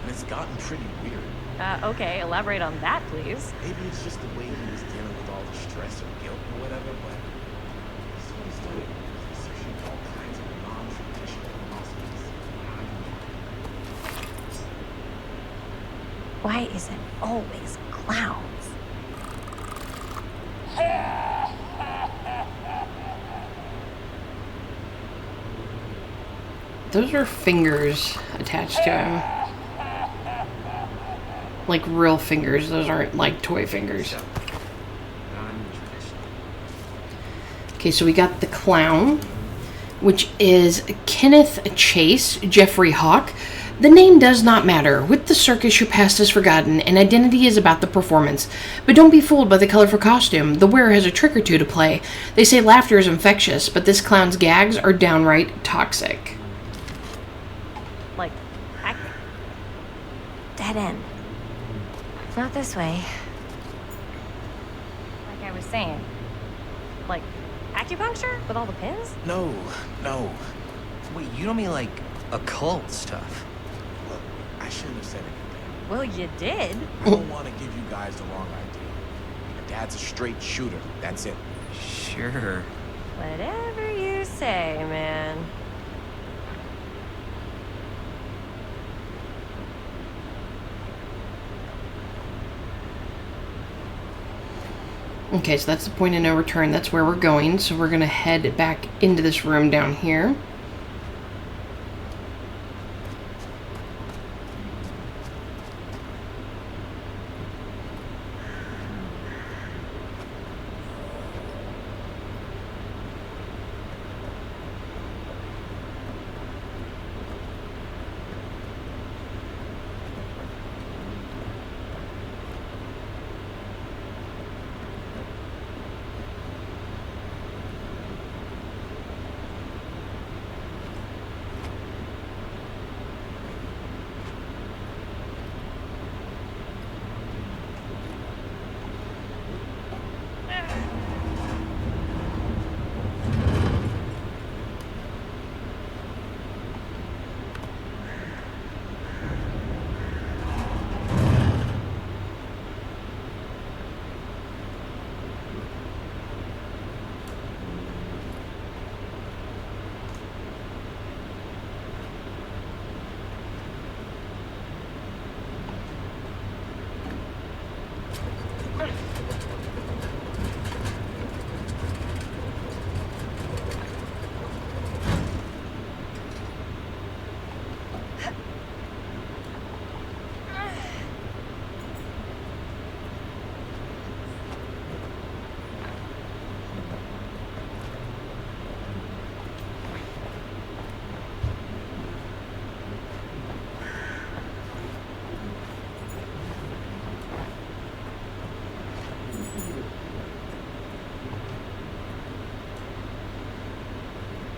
S8: And it's gotten pretty weird.
S7: Okay, elaborate on that, please.
S8: Maybe it's just the way he was dealing with all the stress or guilt or whatever, but he's always started researching all kinds of non-traditional philosophies.
S7: Why is it always clowns?
S1: Those are fingers attached to him. Like real fingers. Those aren't like toy fingers. Okay, so we got the clown, which is Kenneth Chase, Jeffrey Hawk. The name does not matter. With the circus, your past is forgotten, and identity is about the performance. But don't be fooled by the colorful costume. The wearer has a trick or two to play. They say laughter is infectious, but this clown's gags are downright toxic.
S7: Like, acting. Dead end. Not this way. was saying. Like, acupuncture with all the pins?
S8: No.
S5: Wait, you don't mean like occult stuff?
S8: Look, I shouldn't have said anything.
S7: Well, you did.
S8: I don't want to give you guys the wrong idea. My dad's a straight shooter. That's it.
S5: Sure.
S7: Whatever you say, man.
S1: Okay, so that's the point of no return. That's where we're going. So we're going to head back into this room down here.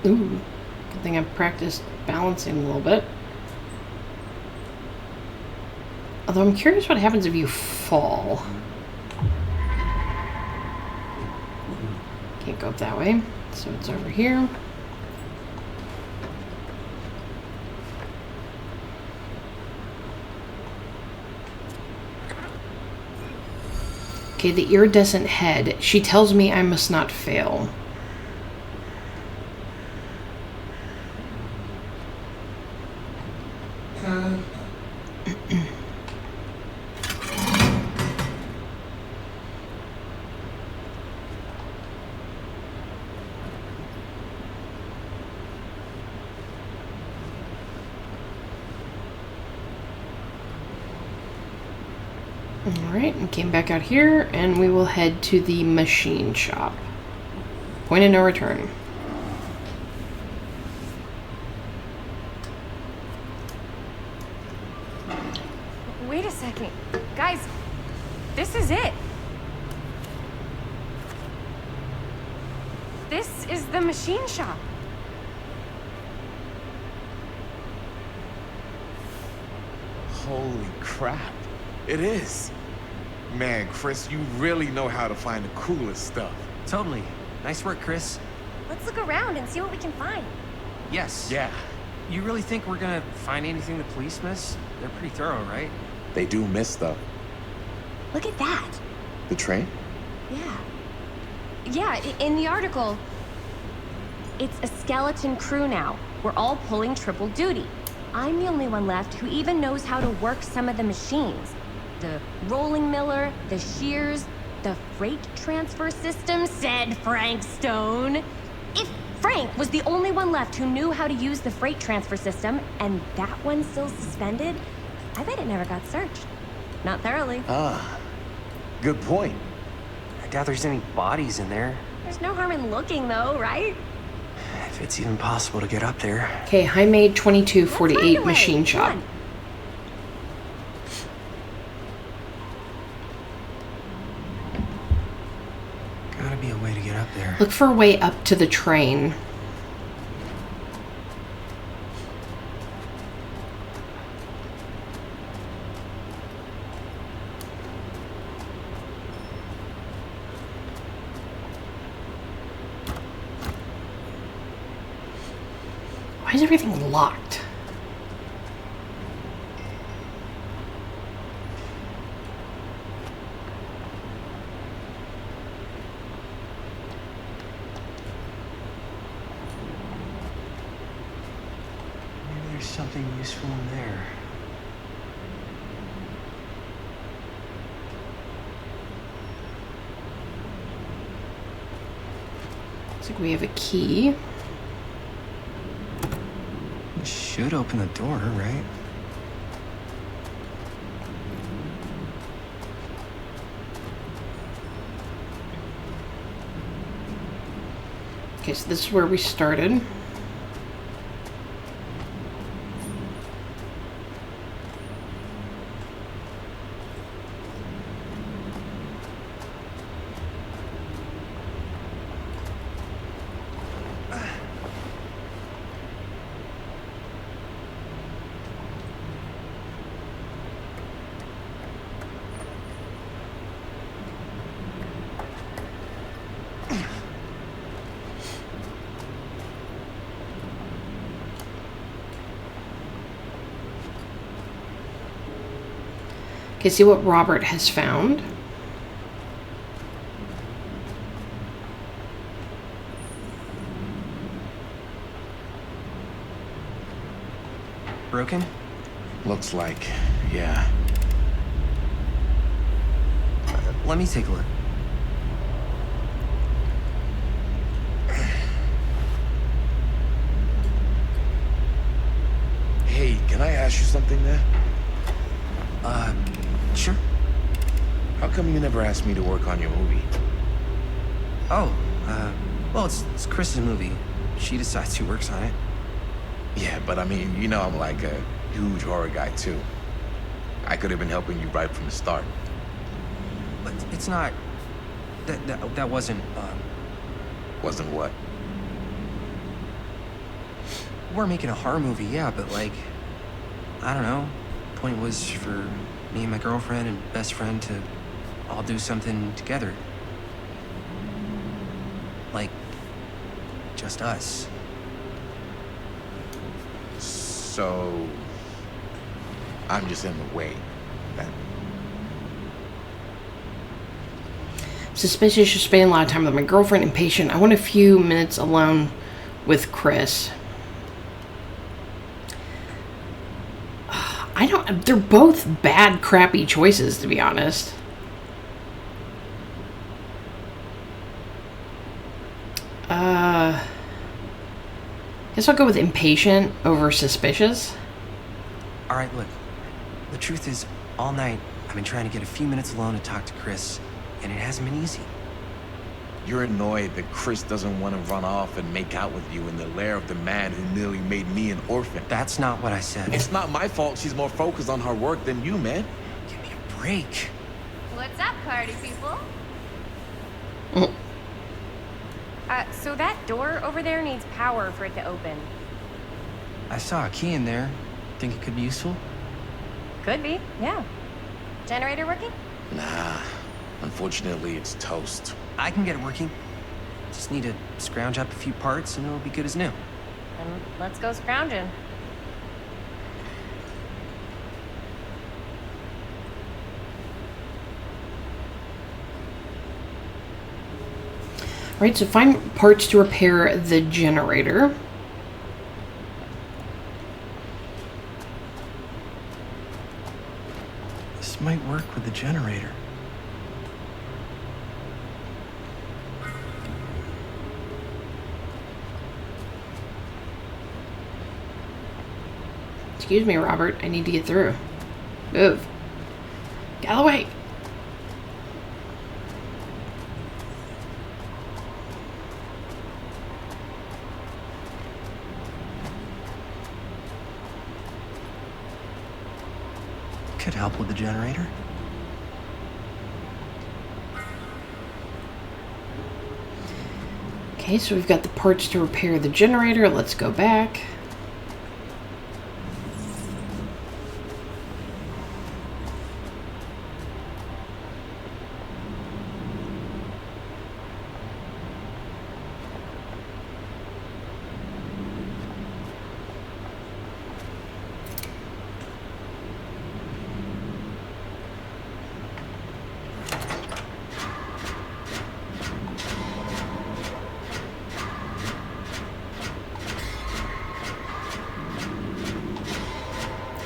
S1: Ooh, good thing I've practiced balancing a little bit. Although I'm curious what happens if you fall. Can't go up that way, so it's over here. Okay, the iridescent head. She tells me I must not fail. Alright, and came back out here, and we will head to the machine shop. Point of no return.
S7: Wait a second. Guys, this is it. This is the machine shop.
S8: Holy crap. It is. Man, Chris, you really know how to find the coolest stuff.
S5: Totally. Nice work, Chris.
S7: Let's look around and see what we can find.
S5: Yes.
S8: Yeah,
S5: You really think we're gonna find anything the police miss? They're pretty thorough, right?
S8: they do miss stuff.
S7: Look at that.
S8: The train?
S7: Yeah. Yeah, in the article, it's a skeleton crew now. We're all pulling triple duty. I'm the only one left who even knows how to work some of the machines. The rolling miller, the shears, the freight transfer system, said Frank Stone. If Frank was the only one left who knew how to use the freight transfer system, and that one's still suspended, I bet it never got searched. Not thoroughly.
S8: Ah, good point.
S5: I doubt there's any bodies in there.
S7: There's no harm in looking, though, right?
S5: If it's even possible to get up there.
S1: Okay, High Made 2248
S7: Let's find a way.
S1: machine
S7: Come
S1: shop.
S7: on.
S5: Gotta be a way to get up there.
S1: Look for a way up to the train. Why is everything locked?
S5: Maybe there's something useful in there.
S1: Looks like we have a key.
S5: It should open the door, right?
S1: Okay, so this is where we started. Okay, see what Robert has found.
S5: Broken?
S8: Looks like, yeah.
S5: Let me take a look.
S8: Hey, can I ask you something there?
S5: Sure.
S8: How come you never asked me to work on your movie?
S5: Oh, well, it's Chris's movie. She decides who works on it.
S8: Yeah, but I mean, you know I'm like a huge horror guy too. I could have been helping you right from the start.
S5: But it's not... That wasn't,
S8: Wasn't what?
S5: We're making a horror movie, yeah, but like... I don't know. Point was for me and my girlfriend and best friend to all do something together. Like, just us.
S8: So... I'm just in the way. Then.
S1: Suspicious, you're spending a lot of time with my girlfriend. Impatient. I want a few minutes alone with Chris. I don't... They're both bad, crappy choices, to be honest. Guess I'll go with impatient over suspicious.
S5: All right, look. The truth is, all night, I've been trying to get a few minutes alone to talk to Chris, and it hasn't been easy.
S8: You're annoyed that Chris doesn't want to run off and make out with you in the lair of the man who nearly made me an orphan.
S5: That's not what I said.
S8: It's not my fault she's more focused on her work than you, man.
S5: Give me a break.
S7: What's up, party people?
S1: Mm.
S7: So that door over there needs power for it to open.
S5: I saw a key in there. Think it could be useful?
S7: Could be, yeah. Generator working?
S8: Nah. Unfortunately, it's toast.
S5: I can get it working. Just need to scrounge up a few parts and it'll be good as new.
S7: Then let's go scrounging.
S1: Right, so find parts to repair the generator.
S5: This might work with the generator.
S1: Excuse me, Robert. I need to get through. Move. Get out of the way.
S5: Could help with the generator.
S1: Okay, so we've got the parts to repair the generator. Let's go back.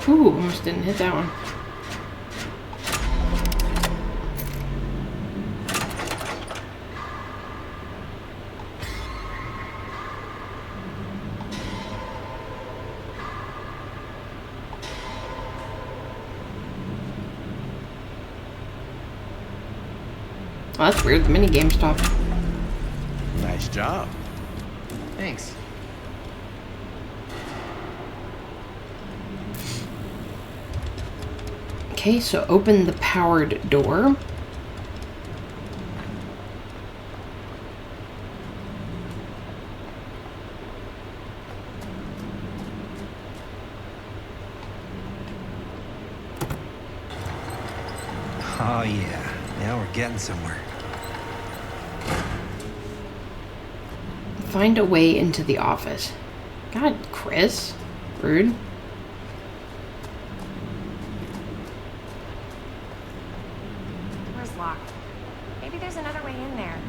S1: Ooh, almost didn't hit that one. Oh, that's weird. The minigame stopped.
S8: Nice job.
S5: Thanks.
S1: Okay, so open the powered door.
S5: Oh yeah, now we're getting somewhere.
S1: Find a way into the office. God, Chris. Rude.
S7: Door's locked. Maybe there's another way in there.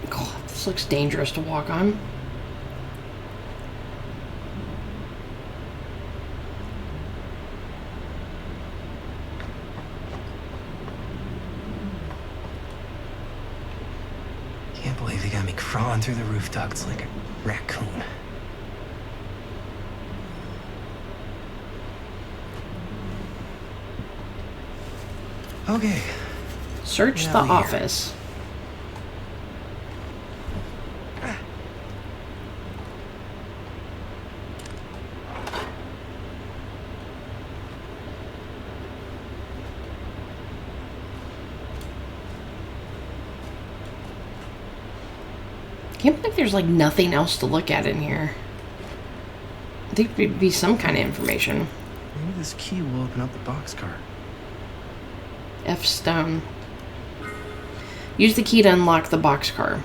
S1: God, this looks dangerous to walk on.
S5: Can't believe they got me crawling through the roof ducts like a raccoon. Okay.
S1: Search the
S5: Now here.
S1: office. Can't believe there's like nothing else to look at in here. I think there'd be some kind of information.
S5: Maybe this key will open up the boxcar.
S1: F Stone. Use the key to unlock the boxcar.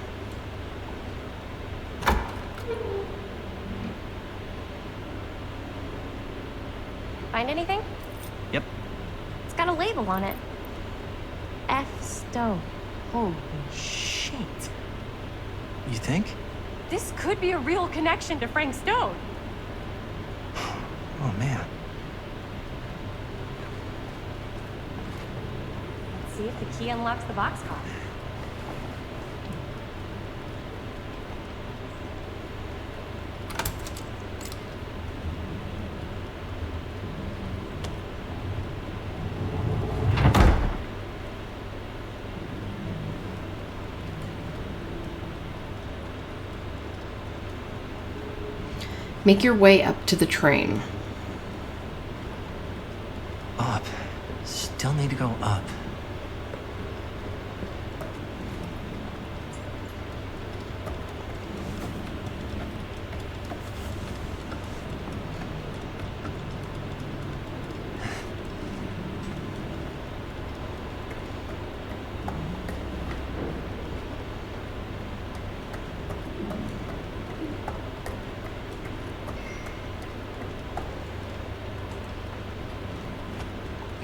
S7: Find anything?
S5: Yep.
S7: It's got a label on it. F. Stone. Holy shit.
S5: You think?
S7: This could be a real connection to Frank Stone.
S5: Oh man.
S7: Let's see if the key unlocks the boxcar.
S1: Make your way up to the train.
S5: Up. Still need to go up.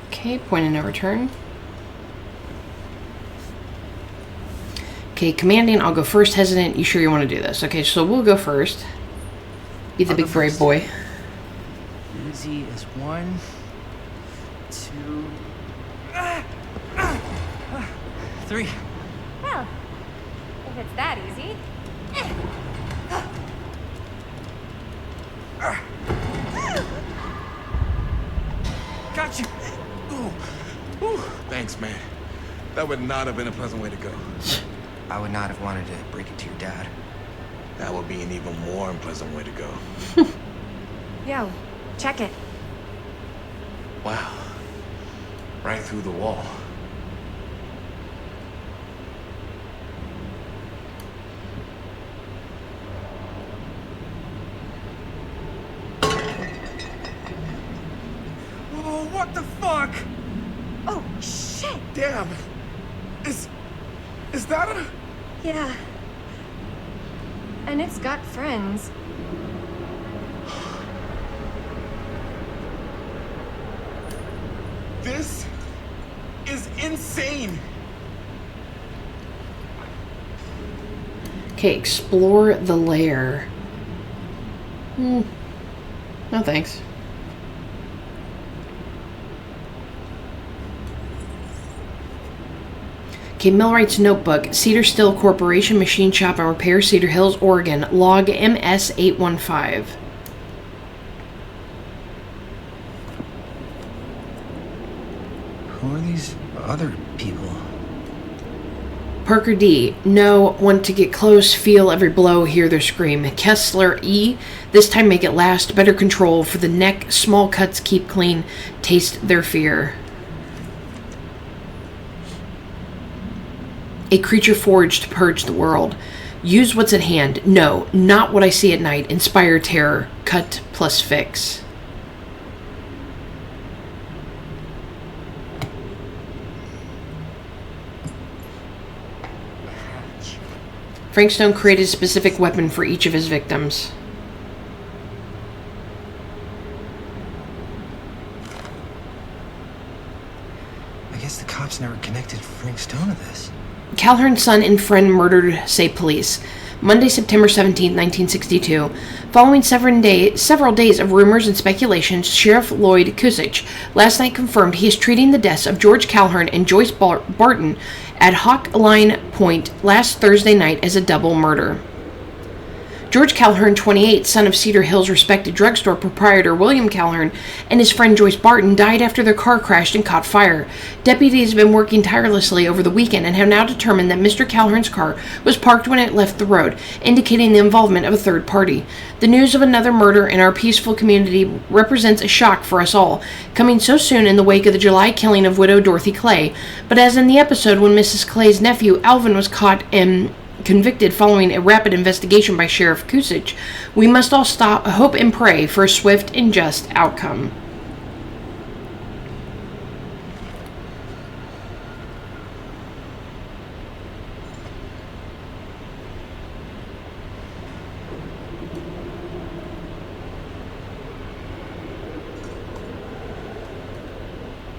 S1: Okay, point of no return. Okay, commanding, I'll go first. Hesitant, you sure you want to do this? Okay, so we'll go first. Be the
S5: I'll
S1: big
S5: go
S1: brave
S5: first.
S1: boy.
S5: Easy is 1, 2, 3.
S7: Well, if it's that easy.
S5: Got you.
S8: Ooh. Ooh. Thanks, man. That would not have been a pleasant way to go.
S5: I would not have wanted to break it to your dad.
S8: That would be an even more unpleasant way to go.
S7: Yo, check it.
S8: Wow. Right through the wall.
S5: Oh, what the fuck?
S7: Oh,
S8: Is that a...
S7: Yeah. And it's got friends.
S8: This is insane.
S1: Okay, explore the lair. No thanks. Okay, Millwright's notebook, Cedar Still Corporation, Machine Shop and Repair, Cedar Hills, Oregon, log MS-815.
S5: Who are these other people?
S1: Parker D. No, want to get close, feel every blow, hear their scream. Kessler E. This time make it last, better control for the neck, small cuts keep clean, taste their fear. A creature forged to purge the world. Use what's at hand. No, not what I see at night. Inspire terror. Cut plus fix. Frank Stone created a specific weapon for each of his victims.
S5: I guess the cops never connected Frank Stone to this.
S1: Calhoun's son and friend murdered, say police. Monday, September 17, 1962. Following several days of rumors and speculations, Sheriff Lloyd Kusich last night confirmed he is treating the deaths of George Calhoun and Joyce Barton at Hawk Line Point last Thursday night as a double murder. George Calhoun, 28, son of Cedar Hills respected drugstore proprietor William Calhoun, and his friend Joyce Barton died after their car crashed and caught fire. Deputies have been working tirelessly over the weekend and have now determined that Mr. Calhoun's car was parked when it left the road, indicating the involvement of a third party. The news of another murder in our peaceful community represents a shock for us all, coming so soon in the wake of the July killing of widow Dorothy Clay. But as in the episode when Mrs. Clay's nephew Alvin was caught and convicted following a rapid investigation by Sheriff Kusich, we must all hope and pray for a swift and just outcome.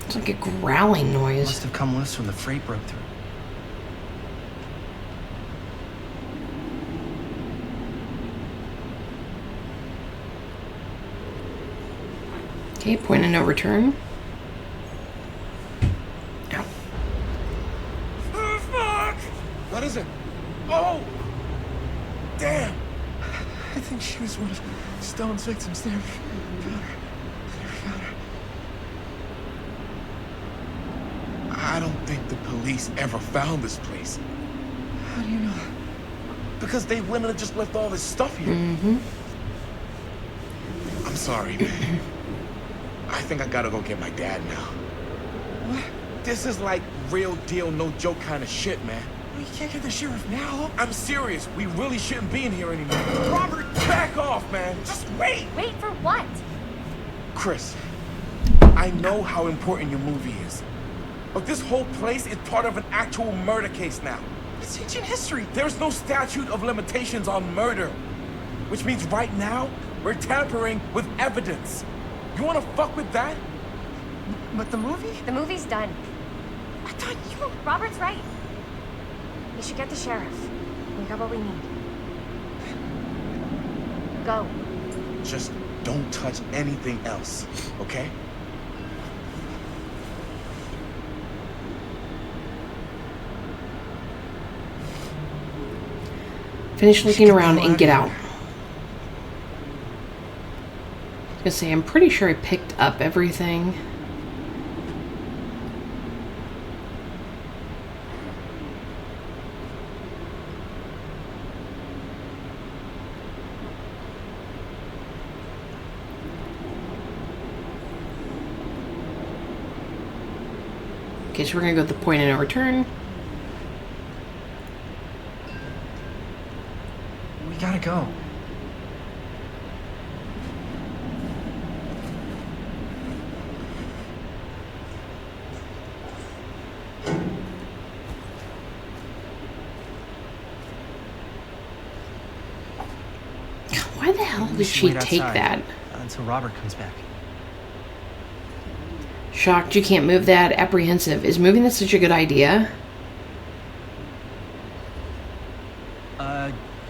S1: It's like a growling noise.
S5: Must have come loose when the freight broke through.
S1: Okay, point of no return. Ow.
S8: Oh, fuck! What is it? Oh! Damn! I think she was one of Stone's victims. They never found her. I don't think the police ever found this place. How do you know? Because they wouldn't have just left all this stuff here. I'm sorry, man. I think I gotta go get my dad now. What? This is like real deal, no joke kind of shit, man. Well, you can't get the sheriff now. I'm serious. We really shouldn't be in here anymore. Robert, back off, man. Just wait.
S7: Wait for what?
S8: Chris, I know how important your movie is. But this whole place is part of an actual murder case now. It's ancient history. There's no statute of limitations on murder. Which means right now, we're tampering with evidence. You wanna fuck with that? But the movie?
S7: The movie's done.
S8: I thought you...
S7: Robert's right. We should get the sheriff. We got what we need. Go.
S8: Just don't touch anything else, okay?
S1: Finish looking around and get out. I was gonna say, I'm pretty sure I picked up everything. Okay, so we're gonna go to the point of no return.
S5: We gotta go.
S1: Why the hell
S5: Maybe we
S1: did
S5: should
S1: she
S5: wait
S1: take
S5: outside
S1: that?
S5: until Robert comes back.
S1: Shocked you can't move that. Apprehensive. Is moving this such a good idea?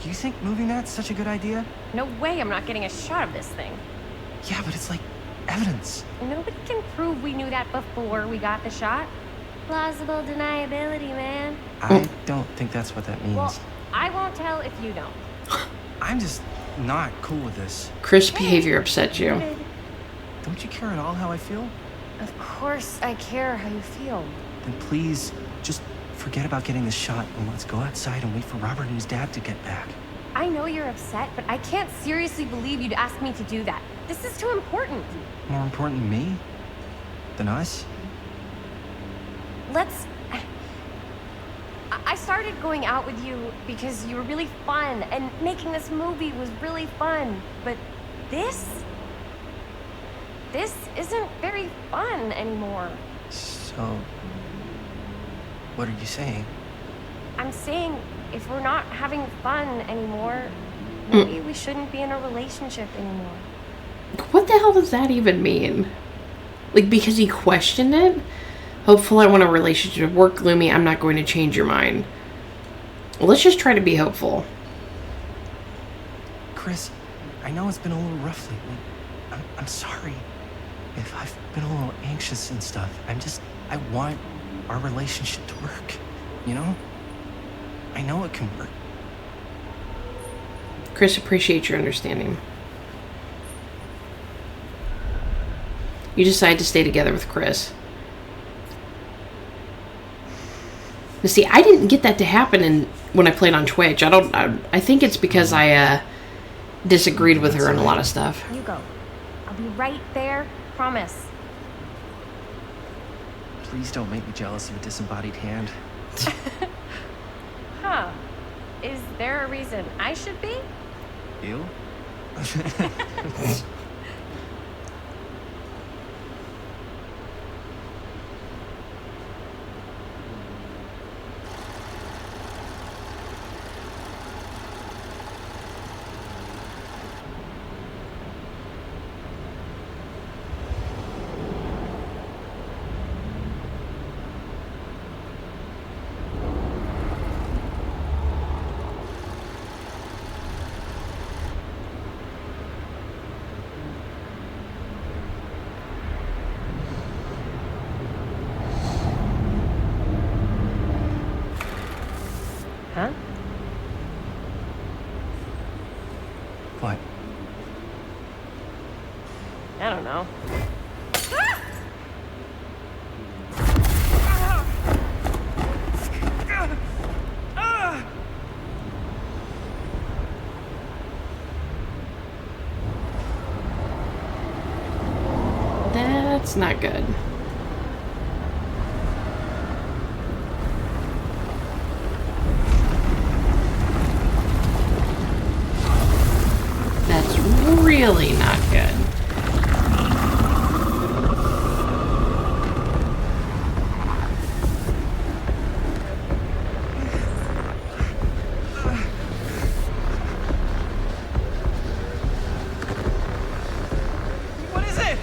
S5: You think moving that's such a good idea?
S7: No way I'm not getting a shot of this thing.
S5: Yeah, but it's like evidence.
S7: Nobody can prove we knew that before we got the shot. Plausible deniability, man.
S5: I don't think that's what that means.
S7: Well, I won't tell if you don't.
S5: I'm just not cool with this.
S1: Chris' behavior upset you.
S5: Don't you care at all how I feel?
S7: Of course I care how you feel.
S5: Then please, just forget about getting the shot and let's go outside and wait for Robert and his dad to get back.
S7: I know you're upset, but I can't seriously believe you'd ask me to do that. This is too important.
S5: More important than me? Than us?
S7: I started going out with you because you were really fun, and making this movie was really fun. But this isn't very fun anymore.
S5: So, what are you saying?
S7: I'm saying if we're not having fun anymore, maybe we shouldn't be in a relationship anymore.
S1: What the hell does that even mean? Like, because he questioned it? Hopeful, I want a relationship. Work gloomy, I'm not going to change your mind. Well, let's just try to be hopeful.
S5: Chris, I know it's been a little rough lately. I'm sorry if I've been a little anxious and stuff. I want our relationship to work, you know? I know it can work.
S1: Chris, appreciate your understanding. You decide to stay together with Chris. Now, see, I didn't get that to happen when I played on Twitch. I think it's because I disagreed with her on a lot of stuff.
S7: You go. I'll be right there. Promise.
S5: Please don't make me jealous of a disembodied hand.
S7: Huh. Is there a reason I should be?
S5: You?
S7: Huh?
S5: What?
S7: I don't know.
S1: That's not good. That's really not good.
S2: What is it?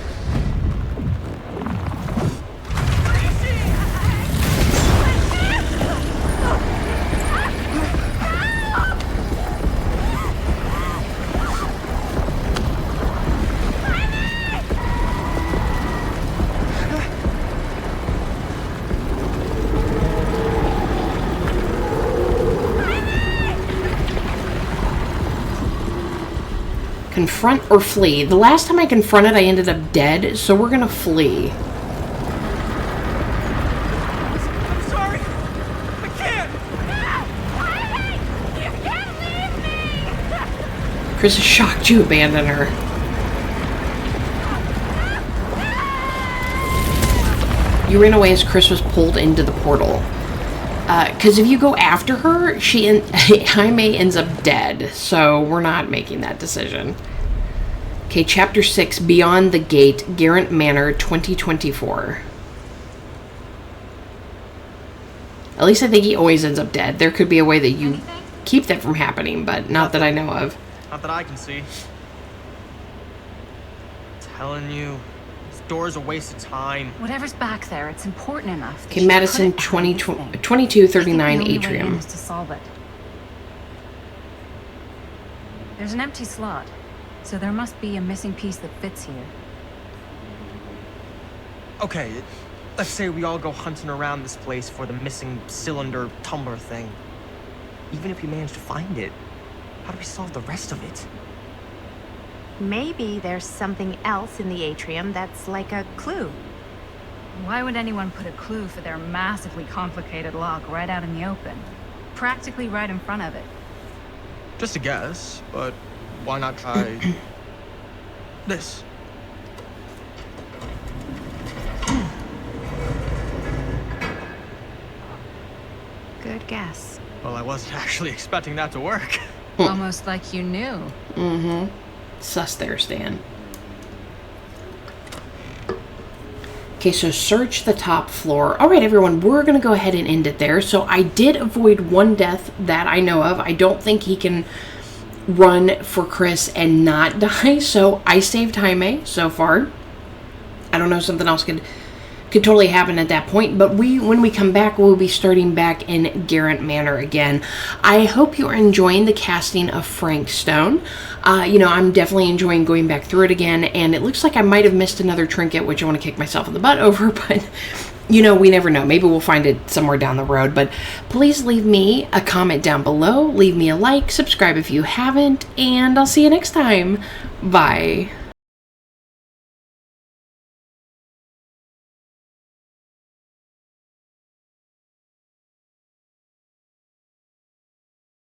S1: Confront or flee. The last time I confronted, I ended up dead, so we're gonna flee.
S2: I'm sorry. I can't.
S7: You can't leave me!
S1: Chris is shocked you abandoned her. You ran away as Chris was pulled into the portal. Because if you go after her, Jaime ends up dead. So we're not making that decision. Okay, Chapter 6, Beyond the Gate, Garrett Manor, 2024. At least I think he always ends up dead. There could be a way that you keep that from happening, but not that I know of.
S2: Not that I can see. Telling you, this door's a waste of time.
S6: Whatever's back there, it's important enough. that
S1: Okay,
S6: she
S1: Madison
S6: put it behind this thing.
S1: 2239
S6: I think the only way in
S1: Atrium.
S6: is to solve it. There's an empty slot, so there must be a missing piece that fits here.
S2: Okay, let's say we all go hunting around this place for the missing cylinder tumbler thing. Even if we manage to find it, how do we solve the rest of it?
S4: Maybe there's something else in the atrium that's like a clue.
S6: Why would anyone put a clue for their massively complicated lock right out in the open? Practically right in front of it.
S2: Just a guess, but why not try this?
S4: Good guess.
S2: Well, I wasn't actually expecting that to work.
S6: Almost like you knew.
S1: Mm-hmm. Sus there, Stan. Okay, so search the top floor. All right, everyone, we're going to go ahead and end it there. So I did avoid one death that I know of. I don't think he can run for Chris and not die. So I saved Jaime so far. I don't know, something else could totally happen at that point, but when we come back, we'll be starting back in Garrett Manor again. I hope you're enjoying the casting of Frank Stone. I'm definitely enjoying going back through it again, and it looks like I might have missed another trinket, which I want to kick myself in the butt over, but we never know. Maybe we'll find it somewhere down the road, but please leave me a comment down below, leave me a like, subscribe if you haven't, and I'll see you next time. Bye.